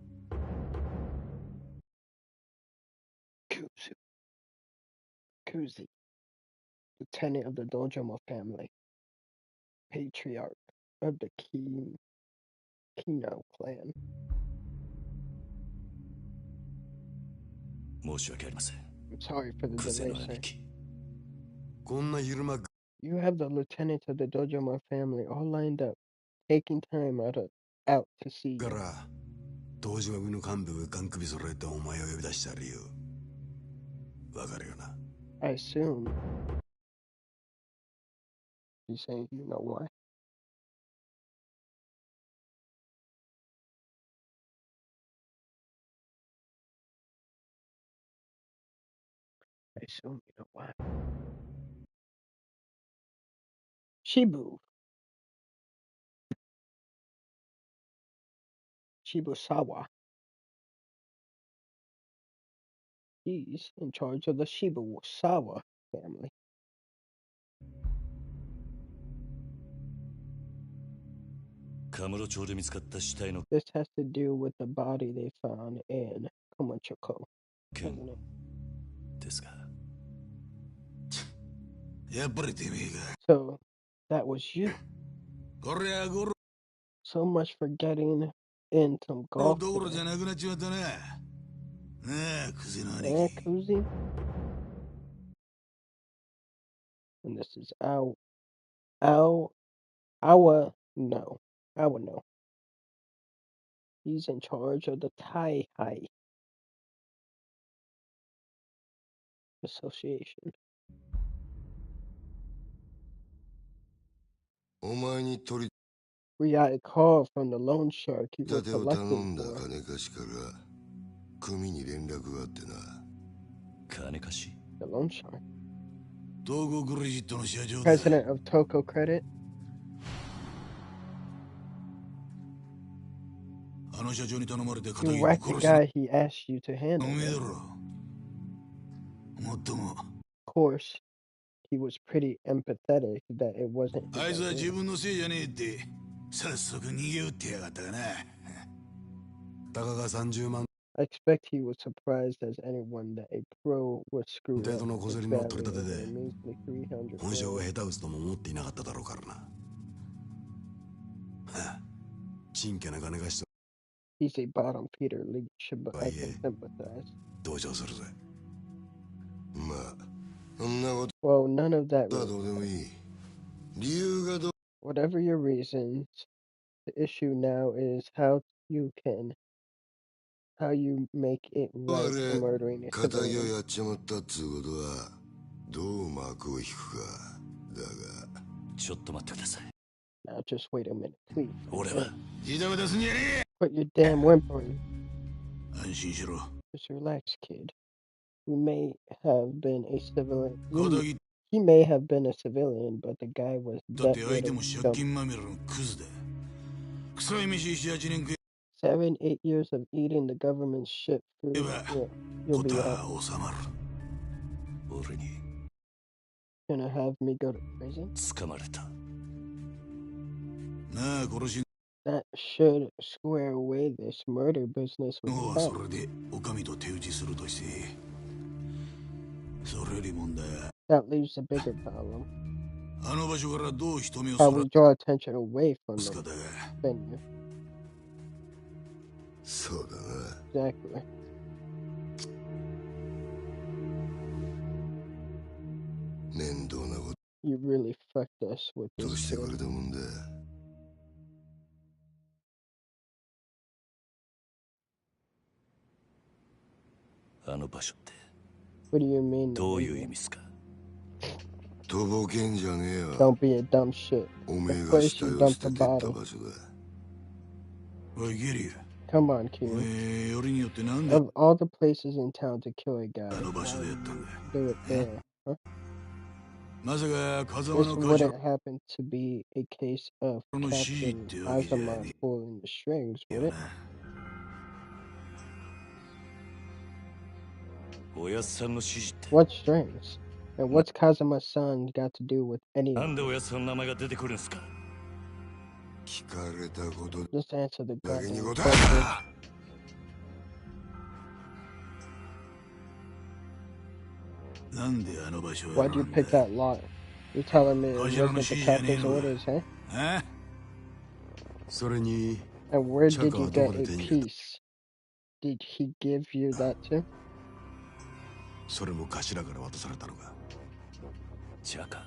S1: Kuzi, lieutenant of the Dojima family, patriarch of the Kino clan.
S2: 申し訳ありません。
S1: I'm sorry for the
S2: クゼ
S1: delay,
S2: の
S1: sir.
S2: 兄貴。
S7: こんな昼間
S1: You have the lieutenants of the Dojima family all lined up, taking time out to see
S7: か
S1: you.
S7: ら東島組の幹部がガン首揃えてお前を呼び出した理由わかるよな
S1: I assume. You saying you know why? assume you know why. Shibu. Shibusawa. He's in charge of the Shibusawa family.
S2: カムロ町で見つかった死体の
S1: This has to do with the body they found in Kamachoko,
S2: 件
S1: doesn't it?
S2: ですが、
S7: やっぱりてめえ
S1: So that was you.
S7: か。こりゃゴロ
S1: So much for getting in some golf
S7: どころじ
S1: today.
S7: ゃなくなっちまったな。なあ、クゼの兄
S1: Eh,
S7: 貴。
S1: Kuzi? And this is no. Awa no. He's in charge of the Tai Hai Association.
S7: お前に取り
S1: We got a call from the loan shark you were
S7: 立てを頼
S1: collecting
S7: んだ
S1: for.
S7: 金貸しから組に連絡があってな。
S2: 金貸し
S1: The loan shark.
S7: 東郷クレジットの社長だ。
S1: President of Toko Credit.
S7: あの社長に頼まれて
S1: You
S7: 仇を
S1: whacked the
S7: 殺したの
S1: guy he asked you to handle.
S7: おめえ
S1: right?
S7: だろ。もっとも、
S1: Of course, he was pretty empathetic that it wasn't
S7: あい
S1: his
S7: つは自
S1: idea.
S7: 分のせいじゃねえって早速逃げ打ってやがったがな。たかが30万
S1: I expect he was surprised as anyone that a pro was screwed
S7: 程
S1: up
S7: 度の小
S1: his
S7: 競りの
S1: family
S7: 取り立
S1: over
S7: て
S1: a
S7: で
S1: measly 300
S7: 本性が
S1: million.
S7: 下手打つとも思っていなかっただろうからな。はあ、ちんけな金貸しと
S1: He's a bottom feeder leech, but I
S7: yeah.
S1: can sympathize.
S7: 同情するぜ。まあ、そんなこ
S1: Well, none of that
S7: とは
S1: really
S7: どうでも
S1: matters.
S7: いい。理由がど
S1: Whatever your reasons, the issue now is how you make it
S7: う
S1: right
S7: あ
S1: for
S7: れ、
S1: murdering a
S7: 仇を
S1: civilian.
S7: やっちまったっつうことは、どう幕を引くか。だが、
S2: ちょっと待ってください
S1: Now just wait a minute, please.
S2: 俺は
S7: ジタバタすんじゃね
S1: Quit your damn whimpering.
S7: え。安心しろ。
S1: Just relax, kid. You may have been a civilian.
S7: 仇
S1: He may have been a civilian, but the guy was
S7: だって
S1: debt
S7: 相手
S1: rid
S7: も
S1: of
S7: 借
S1: dumb.
S7: 金まみれのクズだ。臭い飯7、8年食え
S1: 7, 8 years of eating the government's shit food.
S7: ば
S1: Yeah, you'll
S7: こ
S1: be
S7: と
S1: out.
S7: は収まる。
S2: 俺に
S1: Gonna have me go to prison?
S2: 掴まれた
S7: なあ、殺し
S1: That should square away this murder business with
S7: の
S1: the
S7: はそ
S1: cop.
S7: れでお上と手打ちするとして。それより問題は、
S1: That leaves a bigger problem.
S7: あの場所からどう人目を
S1: How
S7: そら
S1: we draw attention away from
S7: す
S1: the
S7: かだが。
S1: venue.
S7: そうだな。
S1: Exactly.
S7: 面倒なこ
S1: You really fucked us with
S7: とを
S1: this
S7: してく
S1: kid.
S7: れたもんだ。
S2: あの場所って
S1: What do you mean? the
S2: どういう
S1: venue?
S2: 意味っすか
S7: とぼけんじゃねえよ。
S1: Don't be a dumb shit.
S7: おめえ
S1: The
S7: が
S1: place
S7: 死体
S1: you
S7: を
S1: dumped
S7: 捨て
S1: the
S7: てった
S1: body.
S7: 場所だ。おい、ゲリア。
S1: Come on,
S7: お
S1: kid.
S7: めえ、よりによってなんで
S1: Of all the places in town to kill a guy,
S7: あの場所
S1: why
S7: でや
S1: would
S7: ったんだ。
S1: you do it there? Huh?
S7: まさか風間
S1: This
S7: の会社
S1: wouldn't happen to be a case of
S7: の指示っ
S1: Captain
S7: てわけじゃ
S1: Azuma
S7: ね
S1: pulling the strings,
S7: え
S1: would
S7: よ
S1: it?
S7: な。
S2: おやっさんの指示って
S1: What strings? And what's Kazuma's son got to do with any
S2: な
S1: of
S2: んで
S1: it?
S2: おやっさんの名前が出てくるんすか
S7: 聞かれたこと
S1: Just answer the
S7: だけに
S1: goddamn
S7: 答
S1: question.
S7: えなんであの場所を
S1: Why'd you
S7: 選ん
S1: pick
S7: だ
S1: that lot? You're telling me it
S7: 会社の
S1: wasn't
S7: 指
S1: the
S7: 示じゃねえ
S1: captain's
S7: のか
S1: orders, huh?
S7: あ
S3: それに
S1: And where
S3: Chaka
S1: did you
S3: は
S1: get
S3: どこで
S1: a
S3: 手に入れた
S1: piece? Did he give you that too?
S3: それも頭から渡されたのか。
S2: チャカ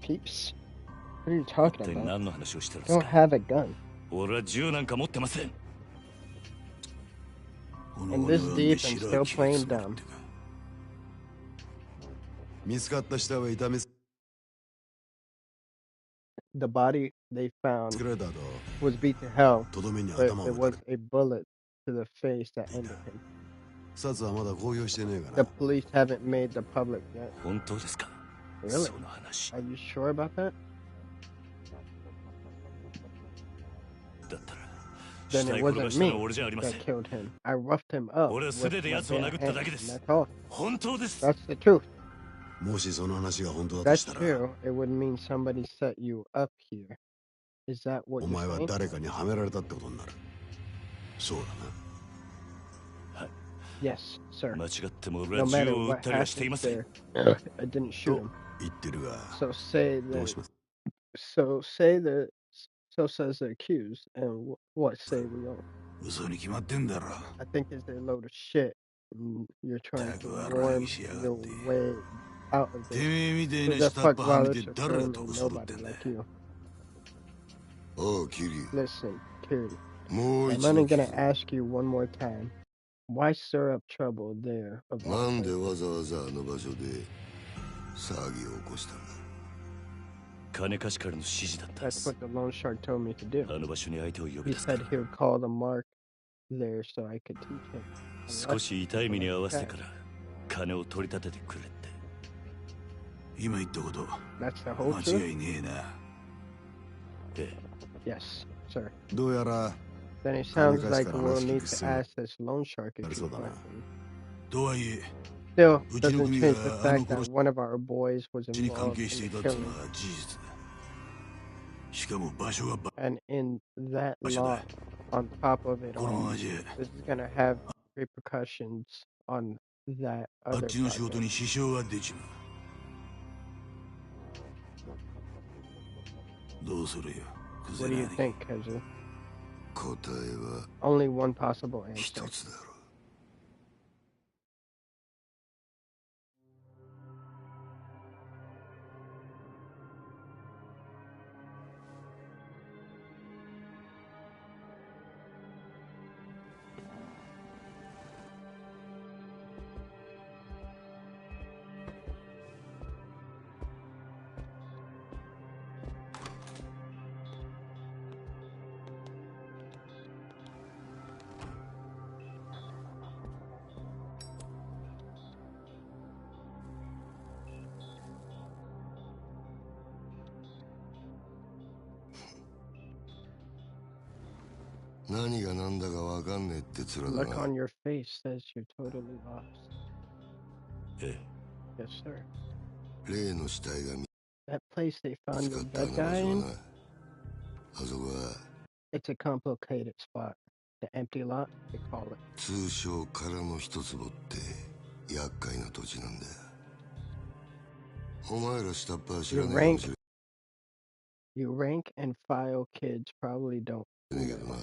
S1: Peeps? What are you
S2: 一
S1: talking
S2: 体
S1: about?
S2: 何の話をしてるんで
S1: You
S2: す
S1: don't
S2: か
S1: have a gun.
S2: 俺は銃なんか持ってません
S7: この
S1: And
S7: 俺
S1: this
S7: は
S1: deep
S7: 飯
S1: and
S7: ら
S1: still
S7: 切
S1: playing
S7: りつまる
S1: dumb.
S7: ってか。
S3: 見つかった死体は痛めつ
S1: The body they
S3: け
S1: found
S3: られた後、
S1: was beat to hell,
S3: とどめに
S1: but
S3: 頭を
S1: it
S3: 打た
S1: was
S3: れ
S1: a bullet to the face that ended him.
S7: 札はまだ公表してねえか
S1: The
S7: な。
S1: police haven't made the public yet.
S2: 本当ですか
S1: Really?
S2: その話
S1: Are you sure about that?
S2: だったら
S1: Then
S2: 死
S1: it
S2: 体殺
S1: wasn't
S2: したのは
S1: me
S2: 俺じゃありませ
S1: that
S2: ん
S1: killed him. I roughed him up
S2: 俺は
S1: with
S2: 素手で
S1: my
S2: 奴を
S1: bare
S2: 殴った
S1: hands,
S2: だけで
S1: and
S2: す
S1: that's all.
S2: 本当です
S1: That's the truth.
S7: もしその話が本当だ
S1: If
S7: と
S1: that's
S7: したら、
S1: true, it would mean somebody set you up here. Is that
S7: お
S1: what you're
S7: 前は
S1: saying?
S7: 誰かにはめられたってことになる。そうだな。
S1: Yes, sir.
S2: 間違っても俺
S1: No
S2: は銃
S1: matter
S2: を撃っ
S1: what
S2: たりはしていま
S1: happens
S2: せん
S1: there, I didn't shoot
S7: と
S1: him.
S7: 言ってるが、
S1: So say
S7: どう
S1: that.
S7: します？
S1: So say the. So says the accused, and what say we all?
S7: 嘘に決まってんだろ。
S1: I think it's a load of shit. And you're trying to
S7: Dagger
S1: warm
S7: Ragishiagatti.
S1: your way out of
S7: て
S1: this.
S7: めえみてえ
S1: Because
S7: な
S1: the
S7: 下っ
S1: fuck
S7: 端はみ
S1: bother
S7: て
S1: to
S7: 誰が
S1: film
S7: 得
S1: and
S7: するって
S1: nobody
S7: んだ。
S1: like you.
S7: おう、キリ。
S1: Listen, Kiri.
S7: もう
S1: I'm
S7: 一
S1: only
S7: 度聞
S1: gonna
S7: く。
S1: ask you one more time. Why stir up trouble there? Of all
S7: なんで
S1: places?
S7: わざわざあの場所で騒ぎを起こしたんだ。
S2: 金貸しからの指示だったんで
S1: That's
S2: す
S1: what the loan shark told me to do.
S2: あの場所に相手を呼び
S1: He
S2: 出すか
S1: said
S2: ら
S1: he would call the mark there so I could teach him. a
S2: 少
S1: lesson
S2: し痛い目に合わせて
S1: like
S2: か
S1: that.
S2: ら金を取り立ててくれって
S7: 今言ったこと
S1: That's the whole
S7: 間
S1: truth?
S7: 違いねえな。
S2: え
S1: Yes, sir.
S7: どうやら
S1: Then it
S7: 金
S1: sounds
S7: 貸し
S1: like
S7: から
S1: we'll
S7: 話聞
S1: need
S7: く
S1: to
S7: 必要
S1: ask this loan shark a
S7: あり
S1: few
S7: そうだな。
S1: questions.
S7: とはいえ、
S1: Still
S7: うちの
S1: doesn't
S7: 組
S1: change
S7: が
S1: the
S7: あの
S1: fact
S7: 殺
S1: that
S7: し
S1: one of our boys was
S7: に関
S1: involved
S7: 係して
S1: in
S7: いた
S1: the
S7: っていうの
S1: killing.
S7: は事実だ。しかも場所が
S1: And in that
S7: 場所
S1: law,
S7: だ。
S1: on top of it
S7: このま
S1: all,
S7: まじゃ
S1: this is gonna have repercussions on that
S7: あっ
S1: other
S7: ちの仕事
S1: project.
S7: に支障が出ちまう。どうするよ、クゼ
S1: What do you
S7: ラに。
S1: think, Kezu?
S7: 答えは
S1: Only one possible
S7: 一
S1: answer.
S7: つだろう。何が何だかわかんねえって面
S1: Look
S7: だ
S1: on
S7: な。
S1: your face says you're totally lost.
S2: え
S1: Yes, sir.
S7: 例の死体が見
S1: That place they
S7: つ
S1: found
S7: か
S1: your
S7: ったあ
S1: dead
S7: の場
S1: guy
S7: 所は
S1: in,
S7: な。あそこは
S1: it's a complicated spot. The empty lot, they call it.
S7: 通称空の一坪って厄介な土地なんだよ。お前ら下っ端は知ら
S1: You
S7: ねえかも
S1: rank,
S7: しれ
S1: you rank and file kids probably don't
S7: ねえけど
S1: know.
S7: な。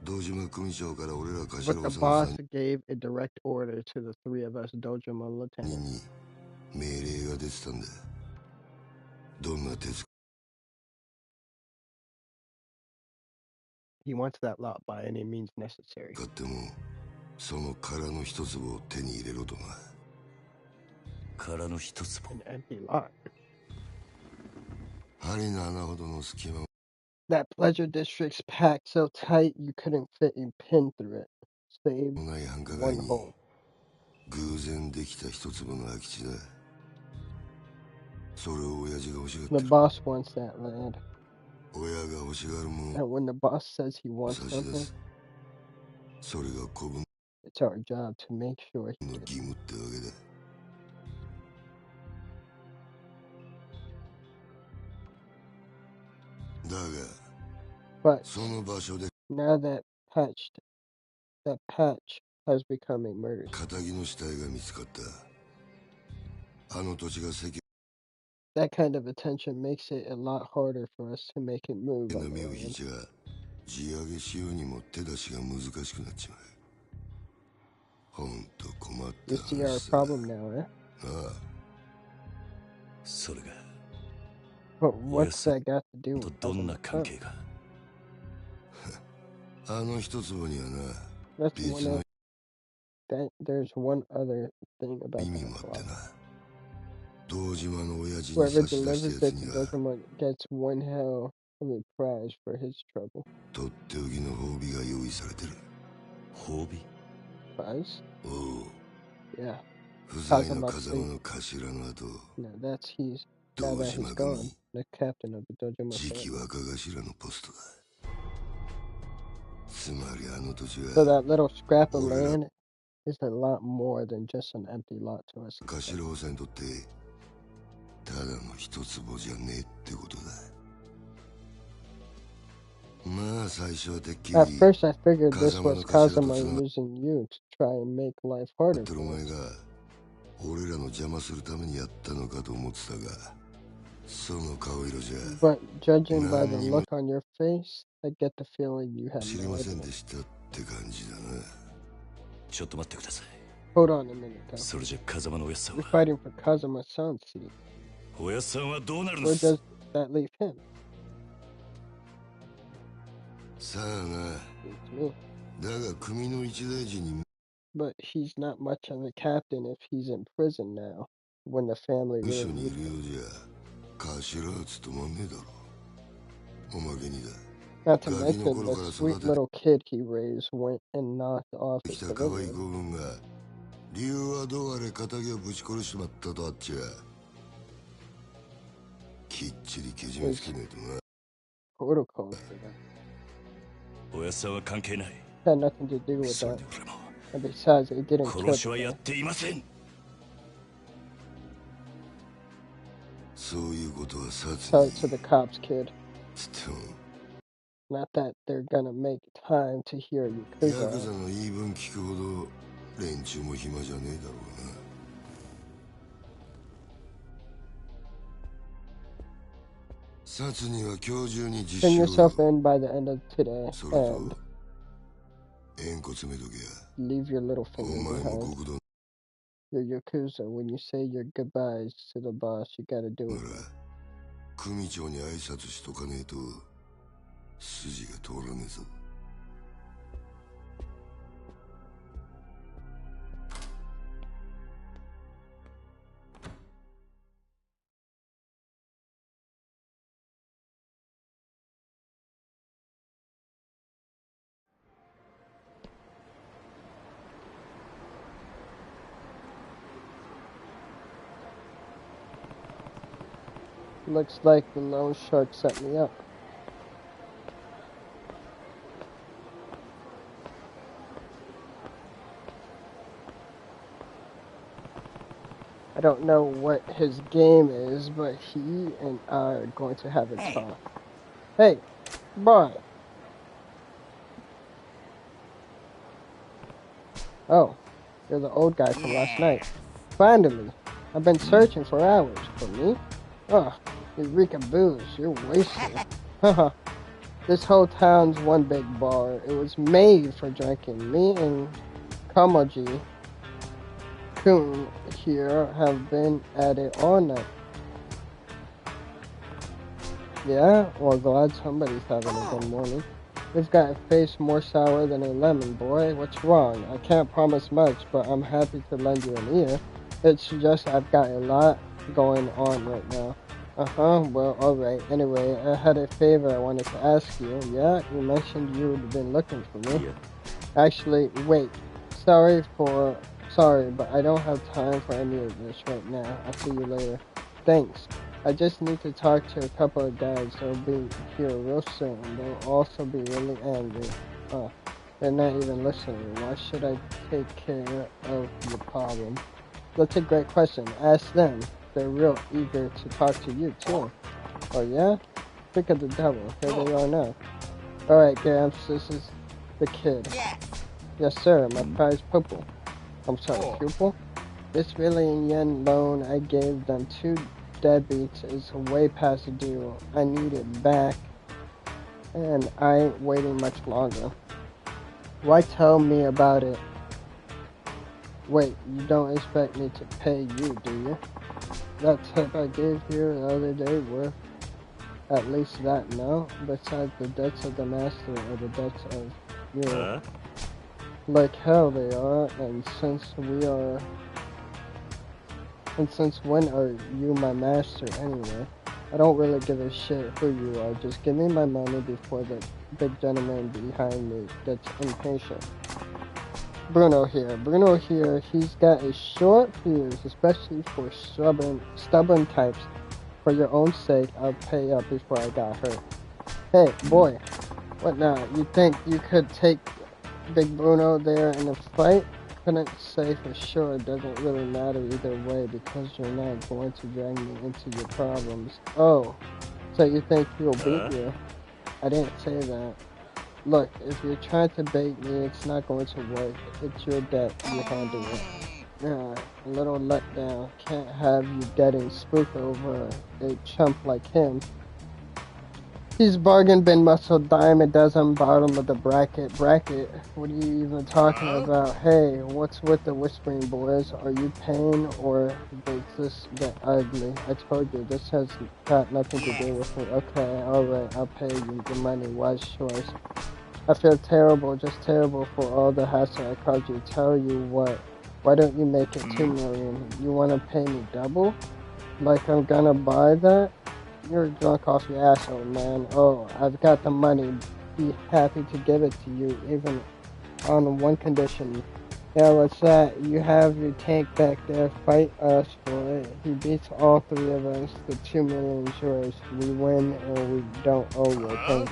S7: 堂島組長から俺ら
S1: But
S7: 頭
S1: the
S7: 補佐の
S1: boss
S7: 3
S1: gave a direct order to the three of us Dojima
S7: 人
S1: lieutenants.
S7: に命令が出てたんだ。どんな手つ
S1: He wants that lot by any means necessary.
S7: かってもその空の一坪を手に入れろとな。
S2: 空の一坪
S1: An empty lot.
S7: 針の穴ほどの隙間を
S1: That pleasure district's packed so tight you couldn't fit a pin through it. Save
S7: ない繁華街
S1: one
S7: に
S1: hole.
S7: 偶然できた一坪の空き地だ。それを親父が欲しがって
S1: The
S7: る。
S1: boss wants that land.
S7: 親が欲しがるも
S1: And when the boss says he
S7: ん
S1: wants
S7: 差し出
S1: something,
S7: す。それが子分
S1: it's our job to make sure he
S7: の
S1: gets
S7: 義務ってわけだ。だが
S1: But
S7: その場所で
S1: now that patch has become a murder.
S7: 仇の死体が見つかった。あの土地が世間
S1: That kind of attention makes it a lot harder for us to make it move
S7: の
S1: on
S7: 目
S1: the
S7: を引い
S1: land.
S7: ちゃ地上げしようにも手出しが難しくなっちまう。ほんと困った
S1: You see our
S7: 話だ。
S1: problem now, eh?
S7: ああ、
S2: それが
S1: But what's
S2: Yes,
S1: that got to do
S2: と
S1: with
S2: ど
S1: us
S2: ん
S1: and
S2: な
S1: the
S2: 関
S1: son?
S2: 係が
S7: あの一坪にはな
S1: That's
S7: 別
S1: one
S7: の
S1: of that. There's one other thing about
S7: 意味
S1: that
S7: もあって
S1: plot.
S7: な。堂島の親父に
S1: Whoever
S7: 差し出した
S1: delivers
S7: や
S1: it
S7: つ
S1: to
S7: には
S1: Dojima gets one hell of a prize for his trouble.
S7: とっておきの褒美が用意されてる。
S2: 褒美
S1: Buzz?
S7: おう
S1: Yeah.
S7: 不在の
S1: Kazama
S7: 風間の頭の後
S1: No, that's he's
S7: 堂
S1: now that
S7: 島
S1: he's
S7: 組
S1: gone. The captain of the Dojima
S7: 次期
S1: family.
S7: 若頭のポストだつまりあの土地
S1: So
S7: は
S1: that little scrap of
S7: Order.
S1: land is a lot more than just an empty lot to us.
S7: 頭補佐にとってただの一坪じゃねえってことだまあ最初はてっきり
S1: At first, I figured this
S7: 風間
S1: was
S7: の頭と
S1: Kazama
S7: つながっ
S1: using you to try and make life harder
S7: てるお
S1: for
S7: 前
S1: us.
S7: が俺らの邪魔するためにやったのかと思ってたがその顔色じゃ
S1: But judging by the
S7: 何にも
S1: look on your face, I get the feeling you had
S7: 知り
S1: no
S7: ません
S1: idea.
S7: でしたって感じだな
S2: ちょっと待ってください。
S1: Hold on a minute, though.
S2: それじゃ風間のおやっさん
S1: You're
S2: は
S1: fighting for Kazama's son's seat.
S2: おやっさんはどうなるん
S1: Where
S2: です
S1: does that leave him?
S7: さあな
S1: It's me.
S7: だが組の一大事に
S1: But he's not much of a captain if he's in prison now, when the family
S7: 部
S1: really
S7: 署にい
S1: needs
S7: るよ
S1: him.
S7: うじゃ頭は務まんねえだろおまけにだ
S1: Not to
S7: ガキの
S1: mention
S7: 頃
S1: the
S7: から
S1: sweet
S7: 育て
S1: little kid he raised went and knocked off
S7: て
S1: his
S7: きた可愛い
S1: delivery.
S7: 子分が理由はどうあれ仇をぶち殺しちまったとあっちゃきっちりけじめつけねえとな
S1: Protocol for that.
S2: おやっさんは関係ない。
S1: Had nothing to do with
S2: それ
S1: that.
S2: に俺も
S1: And besides, it didn't
S2: 殺
S1: kill
S2: しは
S1: the
S2: や
S1: guy.
S2: っていません。
S7: そういうことは殺
S1: Tell
S7: に
S1: it to the cops, kid.
S7: つっても
S1: Not that they're gonna make time to hear
S7: ヤ
S1: Yakuza.
S7: クザの言い分聞くほど連中も暇じゃねえだろうな殺には今日中に
S1: Send
S7: 実施を
S1: yourself in by the end of today
S7: それと
S1: and
S7: 縁故詰めときゃ
S1: leave your little
S7: お
S1: finger
S7: 前も
S1: behind.
S7: 国土
S1: You're Yakuza. When you say your goodbyes to the boss, you gotta do
S7: な
S1: it.
S7: ら組長に挨拶しとかねえと筋が通らねえぞ
S1: Looks like the loan shark set me up. I don't know what his game is, but he and I are going to have a talk. Hey, boy. Oh, you're the old guy from last night. Finally. I've been searching for hours. For me? Oh, you reek of booze. You're wasted. Haha. This whole town's one big bar. It was made for drinking. Me and Kamoji Kun here have been at it all night. Yeah? Well, glad somebody's having a good morning. You've got a face more sour than a lemon, boy. What's wrong? I can't promise much, but I'm happy to lend you an ear. It's just I've got a lot going on right now. Well, alright. Anyway, I had a favor I wanted to ask you. Yeah? You mentioned you'd been looking for me.
S2: Yeah.
S1: Actually, wait. Sorry, but I don't have time for any of this right now. I'll see you later. Thanks. I just need to talk to a couple of guys. They'll be here real soon. They'll also be really angry. They're not even listening. Why should I take care of the problem? That's a great question. Ask them. They're real eager to talk to you, too. Oh, yeah? Pick of the devil. Here they are now. Alright, Gramps, this is the kid. Yes, sir, my prize pupil. I'm sorry, pupil? This billion-yen loan I gave them 2 deadbeats is way past due. I need it back, and I ain't waiting much longer. Why tell me about it? Wait, you don't expect me to pay you, do you? That tip I gave you the other day worth at least that, no? Besides the debts of the master or the debts of you. Like hell they are, and since when are you my master anyway? I don't really give a shit who you are. Just give me my money before the big gentleman behind me gets impatient. Bruno here. Bruno here, he's got a short fuse, especially for stubborn types. For your own sake, I'll pay up before I got hurt. Hey, boy, what now? You think you could take Big Bruno there in a fight? Couldn't say for sure. It doesn't really matter either way because you're not going to drag me into your problems. Oh, so you think he'll beat you? I didn't say that. Look, if you're trying to bait me, it's not going to work. It's your debt. You handle it. A little letdown. Can't have you getting spooked over a chump like him. He's bargain bin muscle dime a dozen bottom of the bracket. Bracket? What are you even talking about? Hey, what's with the whispering, boys? Are you paying or does this get ugly? I told you, this has got nothing to do with me. Okay, alright, I'll pay you the money. Wise choice. I feel terrible, just terrible for all the hassle I caused you. Tell you what, why don't you make it 2 million? You wanna pay me double? Like I'm gonna buy that? You're drunk off your asshole, man. Oh, I've got the money. Be happy to give it to you, even on one condition. Yeah, what's that? You have your tank back there. Fight us for it. He beats all three of us. The 2 million is yours. We win and we don't owe you, okay?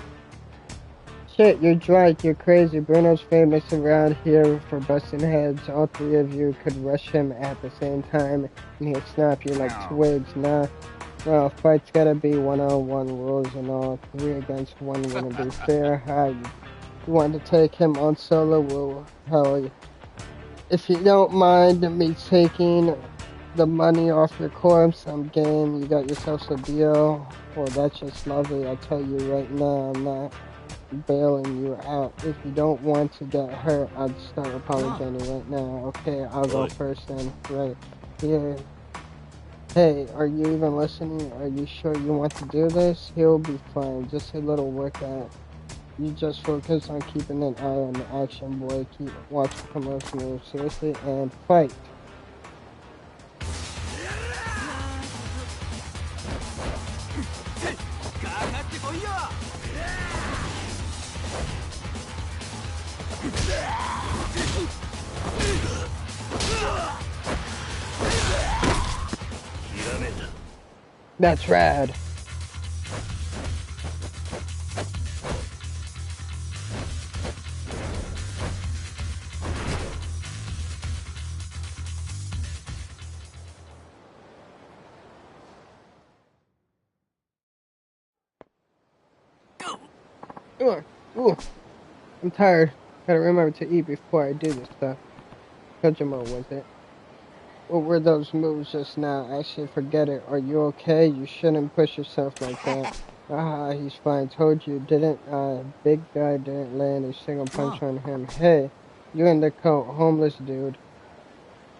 S1: Shit, you're drunk, you're crazy. Bruno's famous around here for busting heads. All three of you could rush him at the same time, and he'll snap you like twigs. Nah, well, fight's gotta be one-on-one rules and all. 3 against 1 wouldn't be fair. How you want to take him on solo? Well, hell, if you don't mind me taking the money off your corpse, I'm game. You got yourself a deal. Well, that's just lovely. I'll tell you right now, I'm not bailing you out. If you don't want to get hurt, I'll start apologizing right now. Okay, I'll go first then. Right here. Hey, are you even listening? Are you sure you want to do this? He'll be fine. Just a little workout. You just focus on keeping an eye on the action, boy. Keep watching commercials seriously and fight. That's rad. Ooh, I'm tired. Gotta remember to eat before I do this stuff. Kojima, was it? What were those moves just now? Actually, forget it. Are you okay? You shouldn't push yourself like that. Ah, he's fine. Told you, didn't, big guy didn't land a single punch on him. Hey, you in the coat, homeless dude.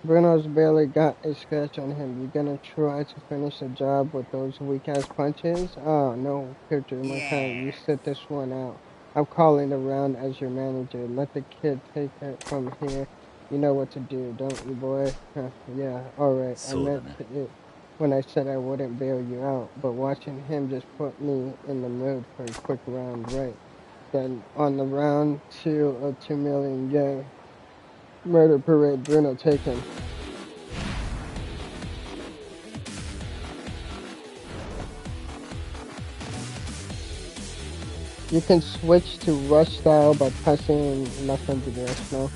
S1: Bruno's barely got a scratch on him. You gonna try to finish the job with those weak-ass punches? Oh, no, picture my kind. You sit this one out. I'm calling around as your manager. Let the kid take it from here. You know what to do, don't you, boy? Huh, yeah, alright. I meant it when I said I wouldn't bail you out, but watching him just put me in the mood for a quick round, right? Then on the round 2 of 2 million, yay. Murder parade, Bruno, take him. You can switch to rush style by pressing left under the arsenal.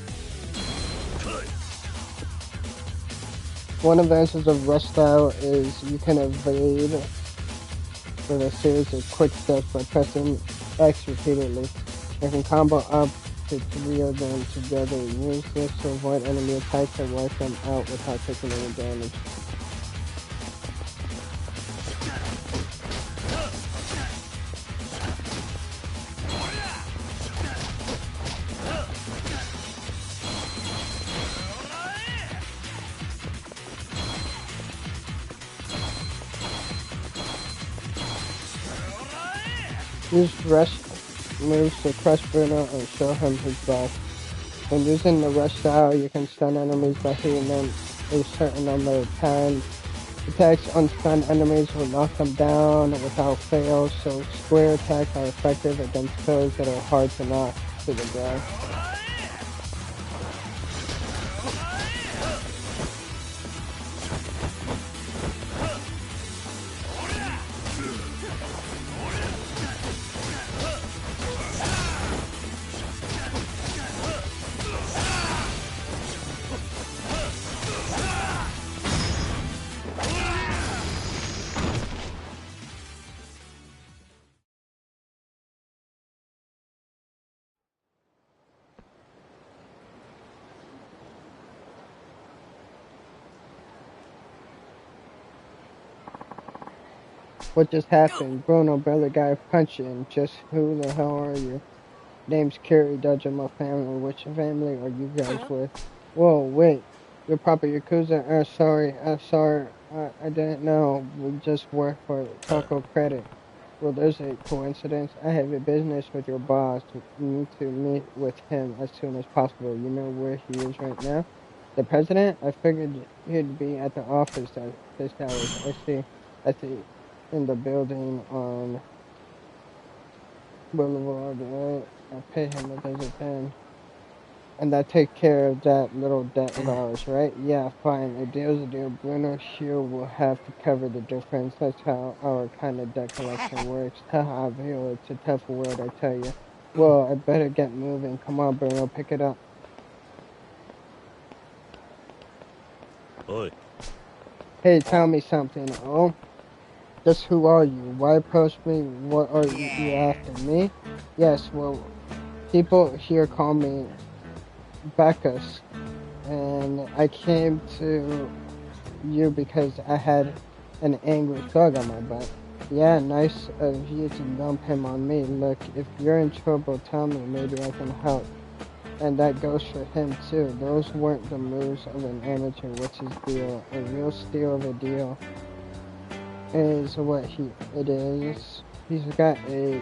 S1: One advantage of rush style is you can evade with a series of quick steps by pressing X repeatedly. You can combo up to 3 of them together. Use this to avoid enemy attacks and wipe them out without taking any damage. Use rush moves to crush Bruno and show him his boss. When using the rush style, you can stun enemies by hitting them a certain number of times. Attacks on stunned enemies will knock them down without fail, so square attacks are effective against foes that are hard to knock to the ground. What just happened? Bruno barely got a punch in. Just who the hell are you? Name's Kerry, Dodge of my family. Which family are you guys with? Whoa, wait. You're Papa Yakuza? Sorry. I didn't know. We just work for Taco Credit. Well, there's a coincidence. I have a business with your boss. Need to meet with him as soon as possible. You know where he is right now? The president? I figured he'd be at the office at this hours. I see. In the building on Boulevard, right? I'll pay him a visit then. And that take care of that little debt of ours, right? Yeah, fine. A deal's a deal. Bruno here will have to cover the difference. That's how our kind of debt collection works. Haha, Vio, it's a tough world, I tell you. Well, I better get moving. Come on, Bruno, pick it up.
S2: おい
S1: Hey, tell me something. Oh, just who are you? Why approach me? What are you after me? Yes, well, people here call me Bacchus, and I came to you because I had an angry thug on my butt. Yeah, nice of you to dump him on me. Look, if you're in trouble, tell me. Maybe I can help. And that goes for him too. Those weren't the moves of an amateur. What's his deal? A real steal of a deal is what it is. He's got a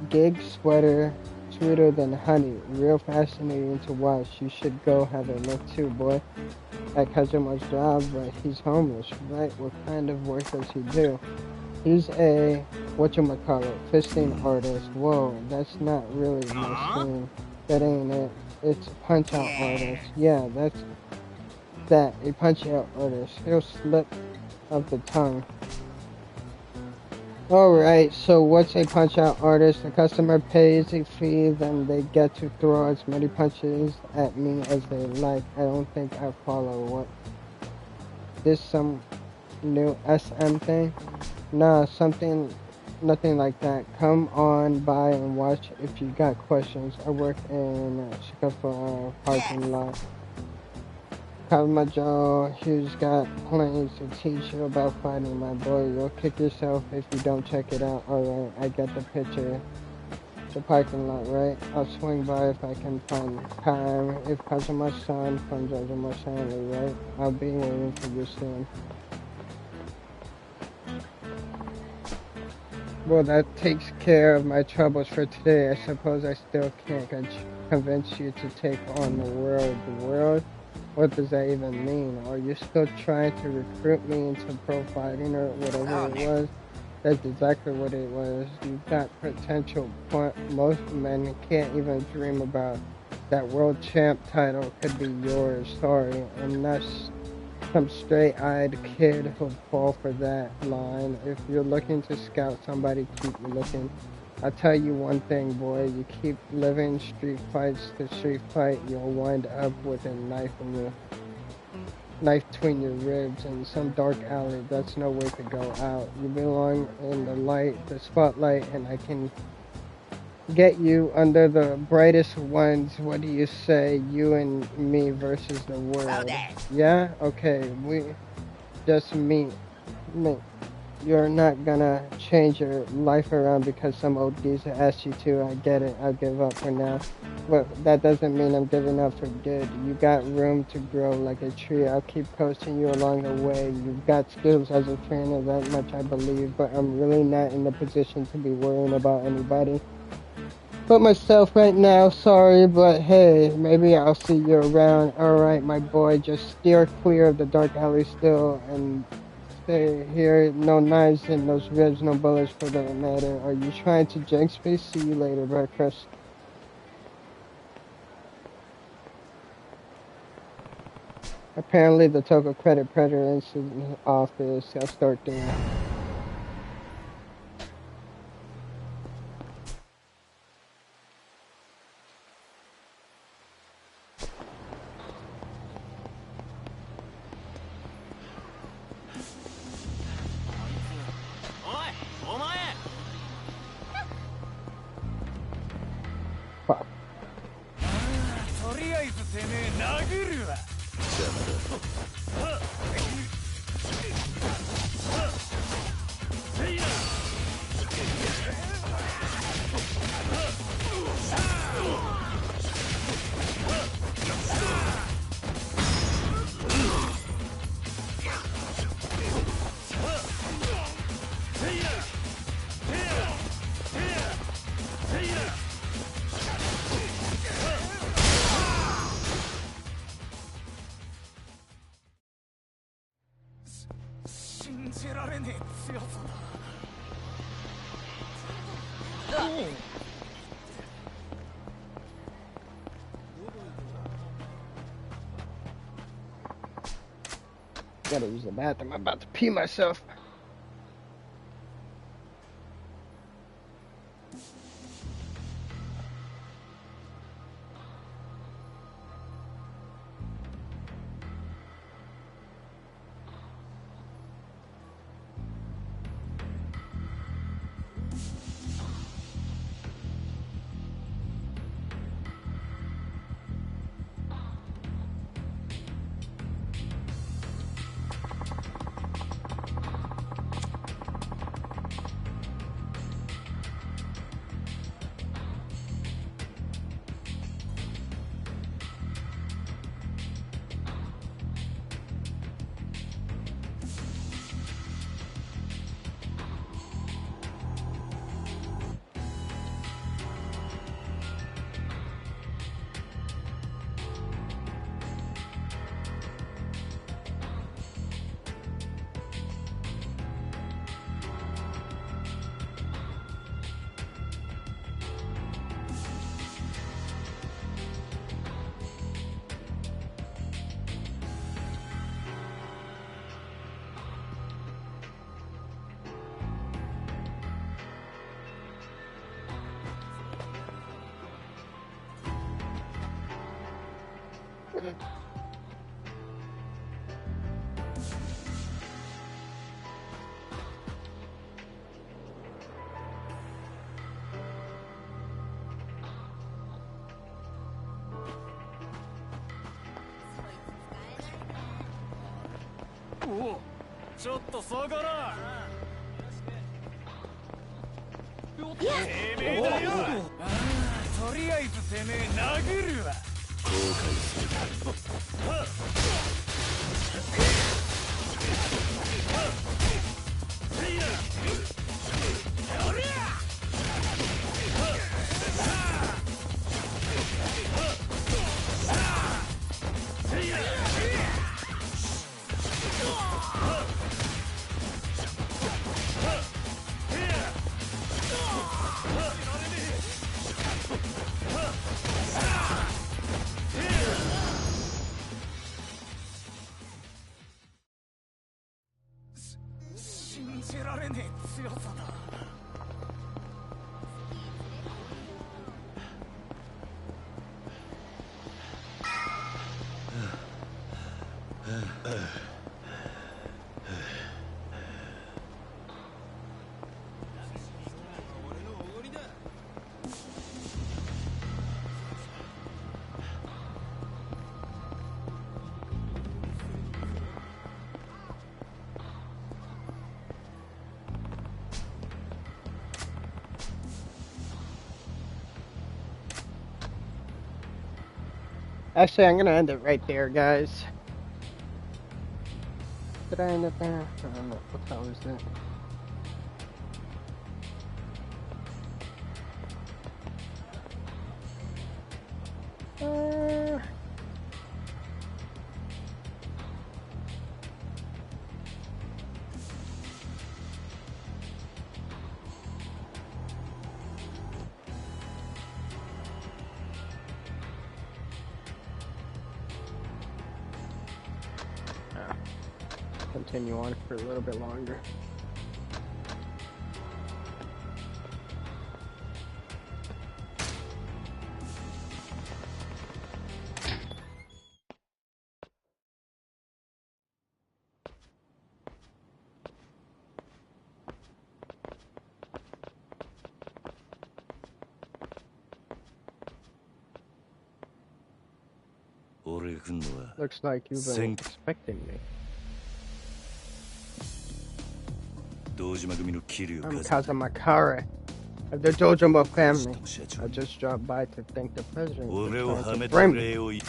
S1: gig sweater, sweeter than honey. Real fascinating to watch. You should go have a look too, boy. At Kazuma's job, but he's homeless, right? What kind of work does he do? He's a, whatchamacallit, fisting artist. Whoa, that's not really my thing. That ain't it. It's a punch-out artist. Yeah, that's that. A punch-out artist. He'll slip of the tongue. Alright, so what's a punch-out artist? The customer pays a fee, then they get to throw as many punches at me as they like. I don't think I follow. What? This some new SM thing? Nah, nothing like that. Come on by and watch if you got questions. I work in Chicago parking lot. Kamajo, he's got plenty to teach you about fighting, my boy. You'll kick yourself if you don't check it out. Alright, I get the picture. The parking lot, right? I'll swing by if I can find time. If Kazuma-san from Jojima-san, right? I'll be waiting for you soon. Well, that takes care of my troubles for today. I suppose I still can't convince you to take on the world. The world? What does that even mean? Are you still trying to recruit me into pro fighting or whatever it was? That's exactly what it was. You've got potential, but most men can't even dream about. That world champ title could be yours. Sorry, I'm not some straight-eyed kid who'll fall for that line. If you're looking to scout somebody, keep looking. I'll tell you one thing, boy. You keep living street fights to street fight, you'll wind up with a knife between your ribs in some dark alley. That's no way to go out. You belong in the light, the spotlight, and I can get you under the brightest ones. What do you say? You and me versus the world. Yeah? Okay, we just meet. You're not gonna change your life around because some old geezer asked you to. I get it. I'll give up for now. But that doesn't mean I'm giving up for good. You got room to grow like a tree. I'll keep coaching you along the way. You've got skills as a trainer, that much I believe. But I'm really not in the position to be worrying about anybody but myself right now. Sorry, but hey, maybe I'll see you around. Alright, my boy, just steer clear of the dark alley still and stay here. No knives in those ribs, no bullets for that matter. Are you trying to jinx me? See you later, breakfast. Apparently the Toko Credit President's office. I'll start there. Fuck. Gotta use the bathroom. I'm about to pee myself. Actually, I'm gonna end it right there, guys. Did I end it there? I don't know. What time is it? Continue on for a little bit longer. Looks like you've been expecting me. I'm Kazumakara of the Dojima family. I just dropped by to thank the president for trying to frame me.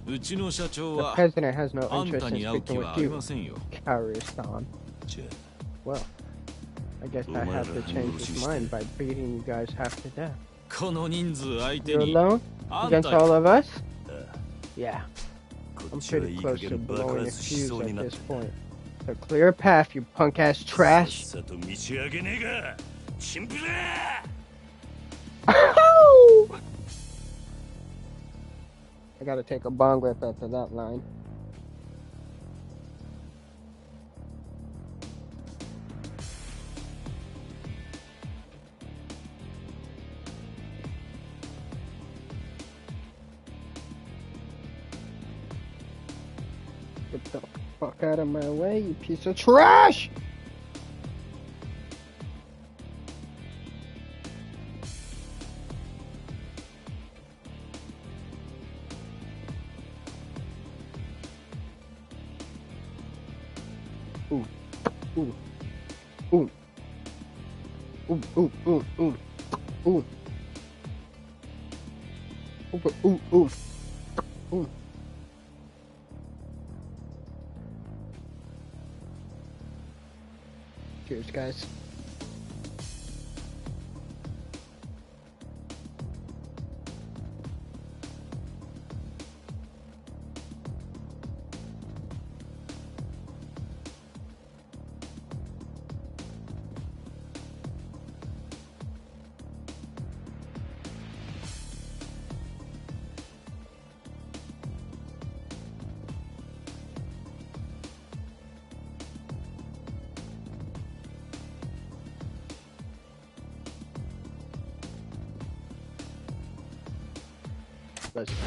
S1: The president has no interest in speaking with you, Kari-san. Well, I guess I have to change his mind by beating you guys half to death. You alone? Against all of us? Yeah. I'm pretty close to blowing a fuse at this point. So clear a path, you punk ass trash.
S2: さっさと道上げねえがチンプラ
S1: I gotta take a bong rip after that line. Get the fuck out of my way, you piece of trash! Ooh, ooh, ooh, ooh, ooh, ooh, ooh, ooh, ooh, ooh, ooh, ooh. Cheers, guys. Let's go.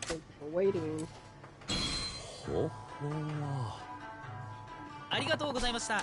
S1: Thanks for waiting.
S2: ほほ
S8: ありがとうございました。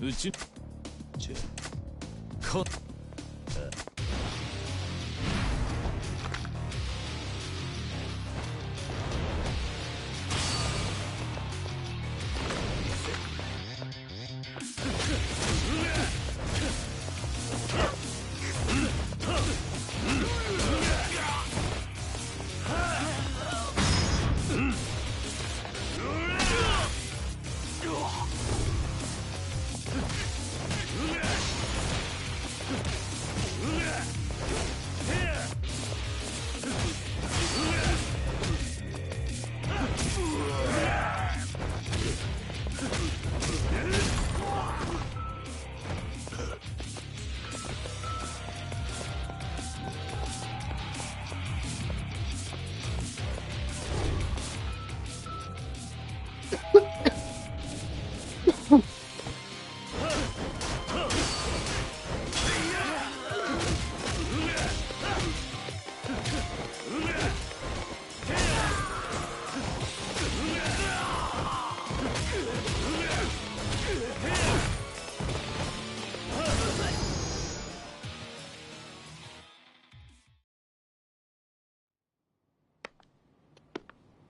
S5: うち
S2: じゃ
S5: こ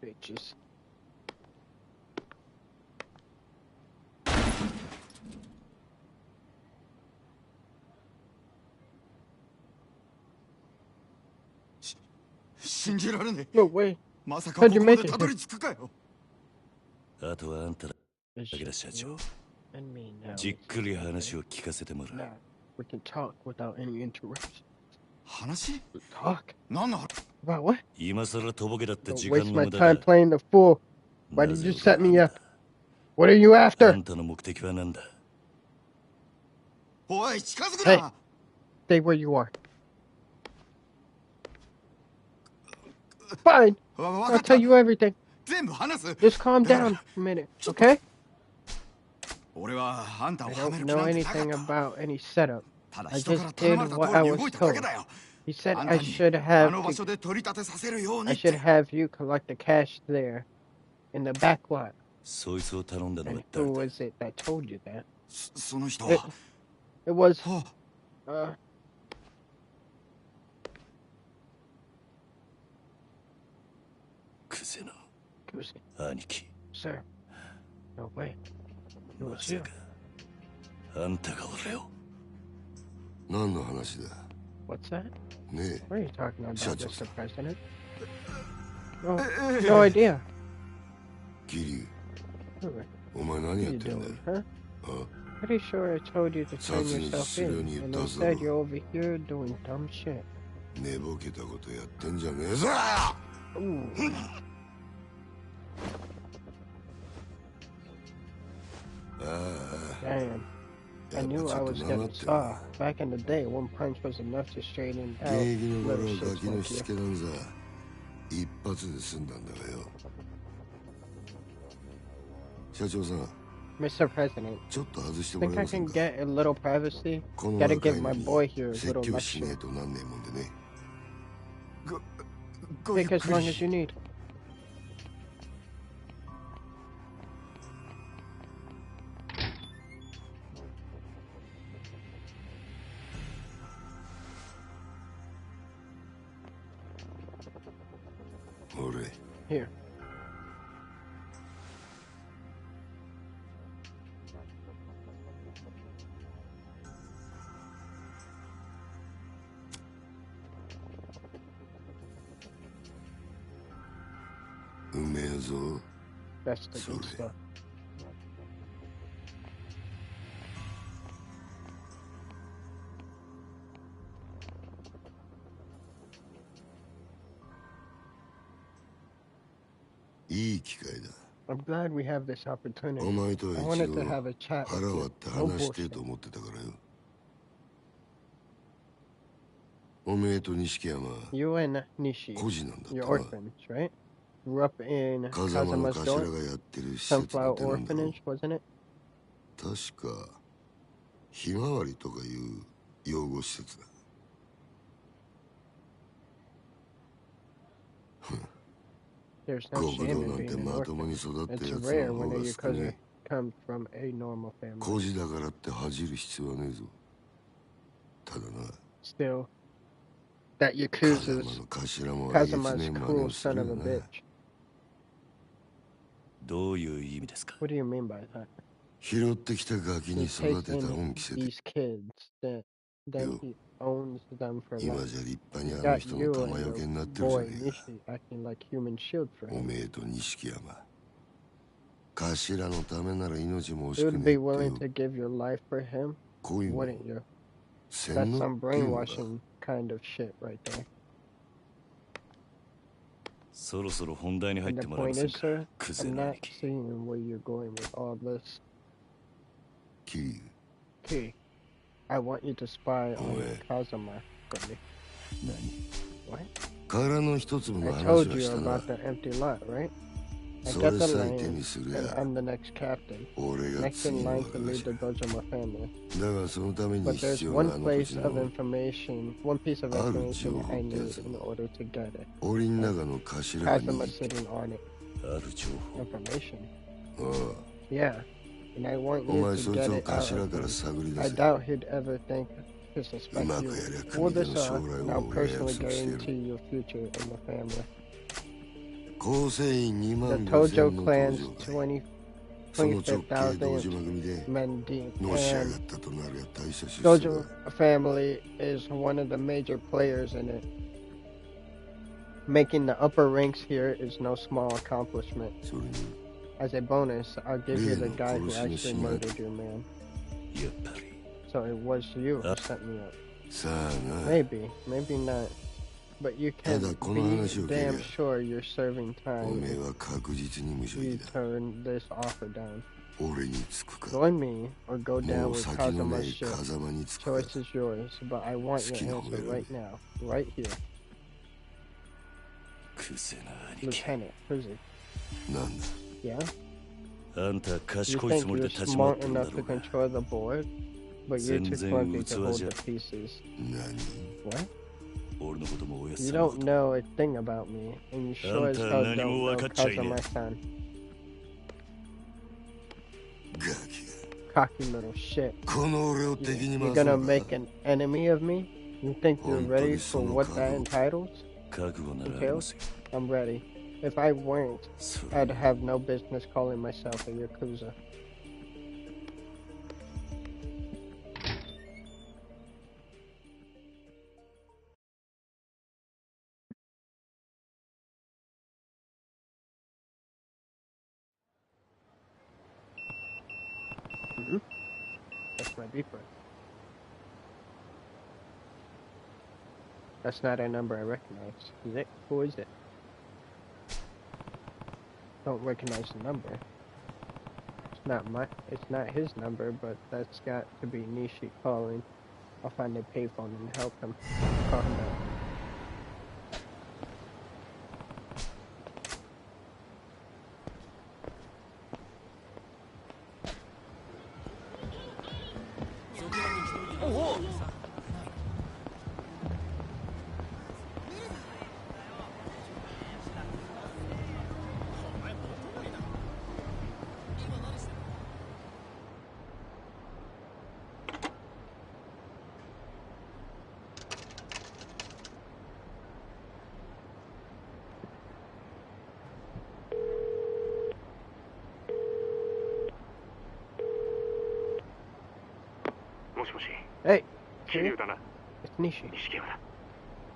S1: Bitches.
S3: 信じられねえ。
S1: No way.
S3: まさか
S1: How'd
S3: こ
S1: you
S3: こま
S1: make
S3: で
S1: it
S3: たどり着くかよ。
S2: あとはあんただ
S1: It's
S2: けだ
S1: just
S2: 社長
S1: you and me now.
S2: じっくり話を聞かせてもらう
S1: Now we can talk without any interruptions.
S3: 話？
S1: Talk
S3: 何の話？
S1: about what?
S2: 今さらとぼけだって時
S1: Don't
S2: 間
S1: waste
S2: の
S1: my
S2: 無駄
S1: time
S2: だ
S1: playing the fool. Why
S2: な
S1: did
S2: ぜ
S1: you
S2: 俺
S1: set
S2: なん
S1: me
S2: だ
S1: up? What are you
S2: あ
S1: after?
S2: んたの目的は何だ
S3: おい、近づく
S1: Hey,
S3: な。
S1: stay where you are. Fine.
S3: わか
S1: I'll
S3: った。
S1: tell you everything.
S3: 全部話す。
S1: Just calm down a minute, okay?
S3: 俺はあんたを
S1: I
S3: はめ
S1: don't
S3: る気
S1: know
S3: なんてなか
S1: anything
S3: った。
S1: about any setup.
S3: ただ
S1: I
S3: 人から
S1: just
S3: 頼ま
S1: did
S3: れた
S1: what
S3: 通
S1: I
S3: りに
S1: was
S3: 動いただけ
S1: told.
S3: だよ。
S1: He said
S3: あん
S1: I
S3: たに
S1: should
S3: あ
S1: have
S3: の場
S1: to,
S3: 所で取り立てさせるように
S1: I
S3: っ
S1: should
S3: て。
S1: have you collect the cash there in the back lot.
S2: そいつを頼んだのは
S1: And
S2: 誰
S1: who
S2: だ
S1: was it that told you that?
S3: その人
S1: It,
S3: は。
S1: it was
S3: は
S1: uh
S2: クゼの
S1: it was
S2: 兄貴
S1: sir. No way. It
S2: ま
S1: was
S2: さ
S1: you.
S2: かあんたが俺を
S7: 何の話だ
S1: What's that?
S7: ね
S1: What are you talking about,
S7: Shut
S1: Mr.
S7: yourself.
S1: President? No, no idea.
S7: え桐
S1: What
S7: 生お前
S1: are
S7: 何や
S1: you
S7: ってんだ
S1: doing, huh?
S7: あ
S1: Pretty sure I told you to turn
S7: Satsui
S1: yourself
S7: Shiro
S1: in,
S7: ni
S1: and
S7: yutta
S1: instead
S7: zo.
S1: you're over here doing dumb shit.
S7: 寝ぼけたことやってんじゃねえぞ
S1: Ooh.
S7: ああ
S1: Damn. I
S7: やっ
S1: knew
S7: ぱち
S1: I
S7: ょっと
S1: was
S7: なま
S1: getting
S7: ってんな
S1: soft. Back in the day, one punch was enough to straighten
S7: 現
S1: out
S7: 役の
S1: little
S7: 頃ガ
S1: shits
S7: キの
S1: like
S7: し
S1: you.
S7: つけなんざ一発で済んだんだがよ社長さん
S1: Mr. President,
S7: ちょっと外しても
S1: think
S7: らえ
S1: I
S7: ません
S1: can
S7: か
S1: get a little privacy?
S7: この
S1: Gotta
S7: 若
S1: give
S7: い
S1: my
S7: のに
S1: boy here a
S7: 説
S1: little
S7: 教しね
S1: lecture.
S7: えとなんねえもんでね
S3: ごゆっ
S1: Take as
S3: く
S1: long
S3: り。
S1: as you need. Here. That's the good
S7: Sorry.
S1: stuff. I'm glad we have this opportunity.
S7: お前と
S1: I
S7: は一
S1: wanted
S7: 度
S1: to have a chat
S7: 腹
S1: with
S7: 割
S1: you.
S7: って
S1: No
S7: 話してえ
S1: bullshit.
S7: と思ってたからよおめえと錦山
S1: You and Nishi,
S7: 孤児なんだっ
S1: you're
S7: たな
S1: orphans, right? Grew up in
S7: 風間の
S1: Kazama's
S7: 頭
S1: dorm,
S7: がやってる施設の
S1: Sunflower
S7: 手なんだろ
S1: Orphanage, wasn't it?
S7: 確かひまわりとかいう養護施設だ
S1: There's no
S7: 極
S1: shame
S7: 道
S1: in
S7: なんて
S1: being an
S7: まとも
S1: orphan.
S7: に育った
S1: It's
S7: やつ
S1: rare
S7: の方
S1: when a
S7: が少ね
S1: comes from a normal family.
S7: 孤児だからって恥じる必要はねえぞ。ただな、
S1: Still, that
S7: 風
S1: Yakuza's
S7: 間の頭もあげつ
S1: Kazuma's
S7: ねえ真似
S1: cruel
S7: をす
S1: son
S7: る
S1: of
S7: よ
S1: a
S7: な。
S1: bitch.
S2: どういう意味ですか？
S1: What do you mean by that?
S7: 拾ってきたガキ
S1: He
S7: に
S1: takes
S7: 育てた
S1: in
S7: 恩着せて、
S1: these kids, then
S7: Yo.
S1: he owns them for
S7: 今
S1: life.
S7: じゃ立派に
S1: You
S7: あの
S1: got
S7: 人
S1: you
S7: の
S1: and
S7: 玉よけ
S1: your
S7: になってるじゃ
S1: boy
S7: ねえ
S1: Nishi acting like human shield for
S7: か。お
S1: him.
S7: めえと錦山。頭のためなら命も惜し
S1: You
S7: く
S1: would
S7: ね
S1: be
S7: えって
S1: willing
S7: よ。
S1: to give your life for him,
S7: 恋も
S1: wouldn't you?
S7: 洗
S1: That's
S7: 脳
S1: some
S7: っていうのか。
S1: brainwashing kind of shit right there.
S2: そろそろ本題に入っ
S1: And
S2: て
S1: the
S2: もらえま
S1: point
S2: せん
S1: is,
S2: か？
S1: sir,
S2: クゼ
S1: I'm
S2: の
S1: not
S2: 兄貴。
S1: seeing where you're going with all this.
S7: 桐生、
S1: Key, I want you to spy on
S7: Wait.
S1: Kazuma for me.
S2: 何？
S1: What?
S7: 殻の一粒
S1: I
S7: の話
S1: told
S7: は
S1: you
S7: したな。
S1: about the empty lot, right? I
S7: そ
S1: got
S7: れ
S1: the
S7: さえ手
S1: land,
S7: にする
S1: and
S7: や、
S1: I'm the next captain.
S7: 俺が
S1: Next
S7: 次
S1: in
S7: の
S1: line
S7: 若
S1: to lead the
S7: 頭。
S1: Dojima family.
S7: だがそのために
S1: But
S7: 必
S1: there's
S7: 要
S1: one
S7: なあの土
S1: place
S7: 地
S1: of
S7: の
S1: information, one piece of
S7: ある
S1: information
S7: 情報
S1: I
S7: ってや
S1: need
S7: つ
S1: in
S7: を
S1: order to get it.
S7: 檻の中の頭が
S1: Kazuma
S7: 握ってる。
S1: sitting on it.
S2: ある情報。
S1: Information.
S7: ああ、
S1: Yeah. And I want
S7: お
S1: you
S7: 前
S1: to
S7: そい
S1: get
S7: つを
S1: it out
S7: 頭
S1: of
S7: から
S1: him.
S7: 探り出
S1: I
S7: せ。
S1: doubt he'd ever think to う
S7: う
S1: suspect
S7: ま
S1: you.
S7: くやりゃ
S1: Pull
S7: 組手
S1: this
S7: の将
S1: off,
S7: 来
S1: and
S7: を
S1: I'll
S7: 俺が
S1: personally
S7: 約束してやる。
S1: guarantee your future in the family.
S7: 構成員2
S1: The
S7: 万
S1: Tojo
S7: 5千の登
S1: clan's
S7: 場会。
S1: 20
S7: その直系堂
S1: 25,000
S7: 島組で
S1: men deep,
S7: のし上が
S1: and
S7: ったとなるや大した出世
S1: Dojo
S7: だ。
S1: family is one of the major players in it. Making the upper ranks here is no small accomplishment.
S7: それに
S1: As a bonus, I'll give you the guy who
S7: 例の殺
S1: actually
S7: しの島
S1: murdered your man.
S2: やっぱり。
S1: So it was you who set me up.
S7: さあな、
S1: Maybe, maybe not. But you can
S7: Tada,
S1: be
S7: この話を聞け。
S1: damn sure you're serving
S7: お
S1: time
S7: めえ
S1: if
S7: は確実に無所
S1: you
S7: 持だ。
S1: turn this offer down.
S7: 俺につくか、
S1: Join me or go
S7: も
S1: down
S7: う
S1: with
S7: 先のね
S1: Kazuma's
S7: え
S1: ship.
S7: 風間につくか。
S1: Choice is yours, but I want your
S7: Skin
S1: answer
S7: over
S1: right now, right here.
S2: クゼの兄貴。
S1: Lieutenant, Kuzi.
S7: なんだ、
S1: Yeah?
S2: あんた
S1: You
S2: 賢い
S1: think
S2: つもりで
S1: you're
S2: 立ち回っ
S1: smart
S2: てるんだ
S1: enough
S2: ろ
S1: to
S2: うが。
S1: control the board, but you're too
S2: 全然
S1: clumsy to hold
S2: 器じゃ。
S1: the pieces.
S7: 何
S1: What?
S2: 俺のこともおやす
S1: You
S2: さのこ
S1: don't
S2: と
S1: know a thing about me, and you sure as hell
S2: Anta
S1: don't know
S2: 何も分かっちゃいねえ。
S1: Kazuma-san.
S7: ガキ
S1: Cocky little shit.
S7: がこの俺を敵に
S1: You're
S7: 回す
S1: gonna
S7: の
S1: make
S7: か。
S1: an enemy of me? You think you're ready for what that entitles?
S2: 覚悟ならありますよ。
S1: I'm ready. If I weren't,
S2: そ
S1: I'd
S2: れ
S1: have no business calling myself a Yakuza. That's my beeper. That's not a number I recognize. Is it? Who is it? Don't recognize the number. It's not his number, but that's got to be Nishi calling. I'll find a payphone and help him. Call him out. Hey,
S6: 桐生だな。
S1: it's Nishi.
S6: 錦山だ。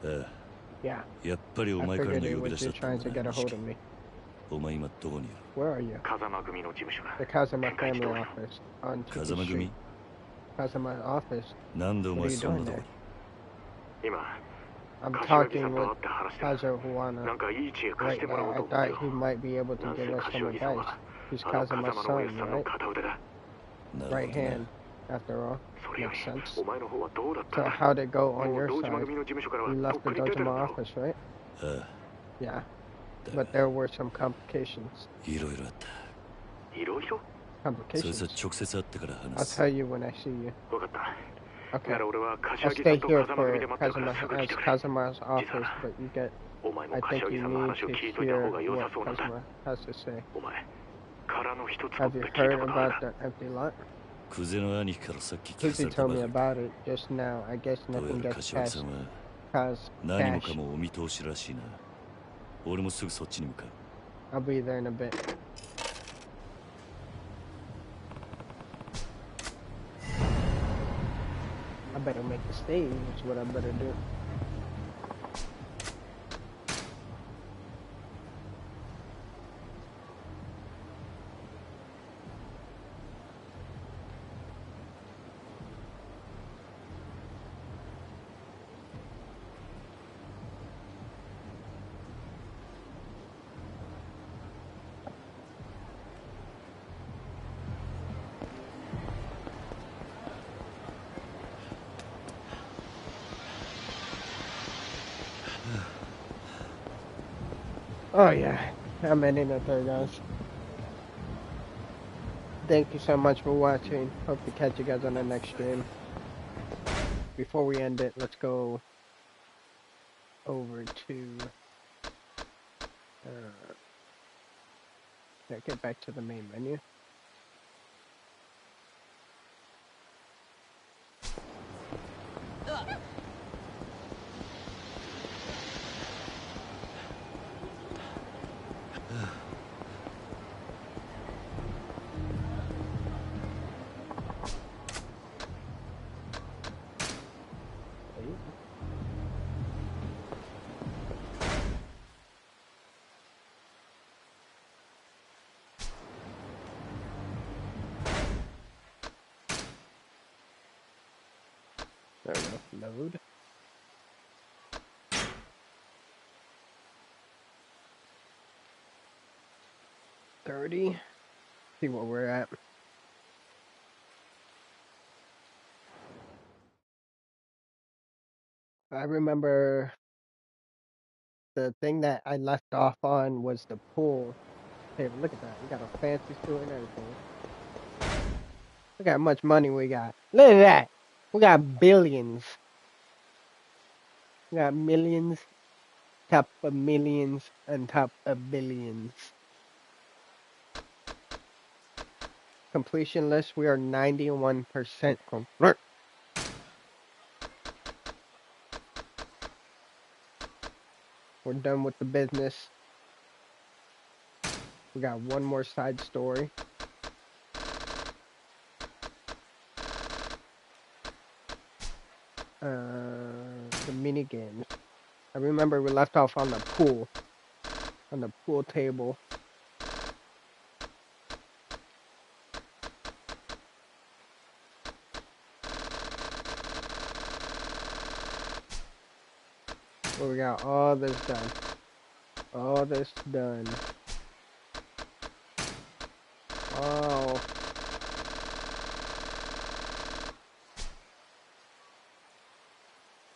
S2: ああ
S1: Yeah,
S2: やっぱりお
S1: I
S2: 前からの
S1: figured it
S2: 呼び出
S1: was
S2: し
S1: you
S2: だった
S1: trying
S2: ん
S1: to
S2: だ
S1: get
S2: な
S1: a hold of me.
S2: お前今どこにいる？
S1: Where are you?
S6: 風間組の事務所だ。
S1: The Kazuma
S6: 天下一
S1: family
S6: 通りの。
S1: office on
S2: 風
S1: Chicken
S2: 間組
S1: Street. Kazuma office.
S2: なんでお
S1: What
S2: 前
S1: are you
S2: そん
S1: doing
S2: なとこ
S1: there?
S2: に？
S6: 今、
S1: I'm
S6: 柏木さ
S1: talking
S6: んと会
S1: with
S6: って話してる。
S1: Kazuhuana
S6: なんかいい知恵貸
S1: right
S6: してもらお
S1: now.
S6: う
S1: I
S6: と思って
S1: thought
S6: よ。
S1: he might be able to
S6: なんせ
S1: give us
S6: 柏
S1: some
S6: 木さん
S1: advice.
S6: は、
S1: He's
S6: あの
S1: Kazuma's
S6: 風間の
S1: son,
S6: 親父さんの
S1: right?
S6: 片腕だ。
S2: な
S1: Right
S2: るほど
S1: hand,
S2: な。
S1: after all.
S6: それよ
S1: Makes
S6: り、
S1: sense.
S6: お前の方はどうだった
S1: So
S6: んだ。
S1: how'd it go on
S6: もう
S1: your
S6: 堂島
S1: side?
S6: 組の事務所からは
S1: You
S6: とっ
S1: left
S6: く
S1: the
S6: に出てるん
S1: Dojima
S6: だろ。
S1: office, right?
S2: ああ
S1: Yeah.
S2: だ
S1: But
S2: が
S1: there were some complications.
S2: いろいろあった。
S6: いろいろ。
S2: それさ
S1: Complications.
S2: 直接会ってから
S1: I'll
S2: 話す。
S1: tell you when I see you.
S6: わかった。
S1: Okay.
S6: なら俺は
S1: I'll
S6: 柏木さ
S1: stay
S6: んと
S1: here
S6: 風間組で
S1: for
S6: 待ってるから
S1: Kazuma
S6: すぐ来
S1: as
S6: てくれ。
S1: Kazuma's office, but you get.
S6: お前も
S1: I think
S6: 柏木
S1: you
S6: さんの
S1: need
S6: 話を
S1: to
S6: 聞いといた
S1: hear
S6: 方が良さ
S1: what
S6: そうなんだ。
S1: Kazuma has to say.
S6: お前、
S1: Have you heard about the empty lot?
S2: クゼの兄貴からさっき聞かさ
S1: Kuzi
S2: れた
S1: told
S2: ば
S1: me
S2: かり
S1: about it just now. I guess
S2: どうや
S1: nothing
S2: ら
S1: gets
S2: 柏木さ
S1: past
S2: んは
S1: cause
S2: 何もか
S1: cash.
S2: もお見通しらしいな。俺もすぐそっちに向かう。
S1: I'll be there in a bit. I better make the stage. That's what I better do. Oh yeah, I'm ending it there, guys. Thank you so much for watching. Hope to catch you guys on the next stream. Before we end it, let's go over to get back to the main menu. There we go. Load. $30. See where we're at. I remember the thing that I left off on was the pool. Hey, look at that. We got a fancy suit and everything. Look how much money we got. Look at that. We got billions. We got millions, top of millions, and top of billions. Completion list, we are 91% complete. We're done with the business. We got one more side story. The mini games. I remember we left off on the pool table. Where we got all this done. All this done. Oh.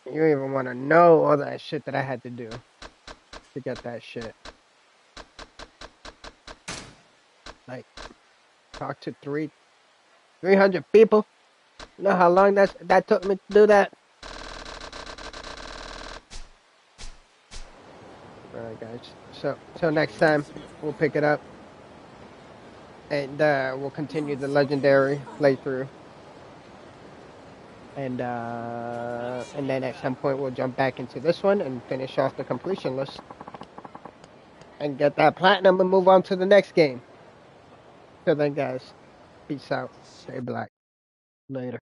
S1: You don't even want to know all that shit that I had to do to get that shit. Like, talk to 300 people. You know how long that took me to do that? Alright, guys. So, till next time, we'll pick it up. And we'll continue the legendary playthrough. And then at some point we'll jump back into this one and finish off the completion list. And get that platinum and move on to the next game. Till then, guys, peace out. Stay black. Later.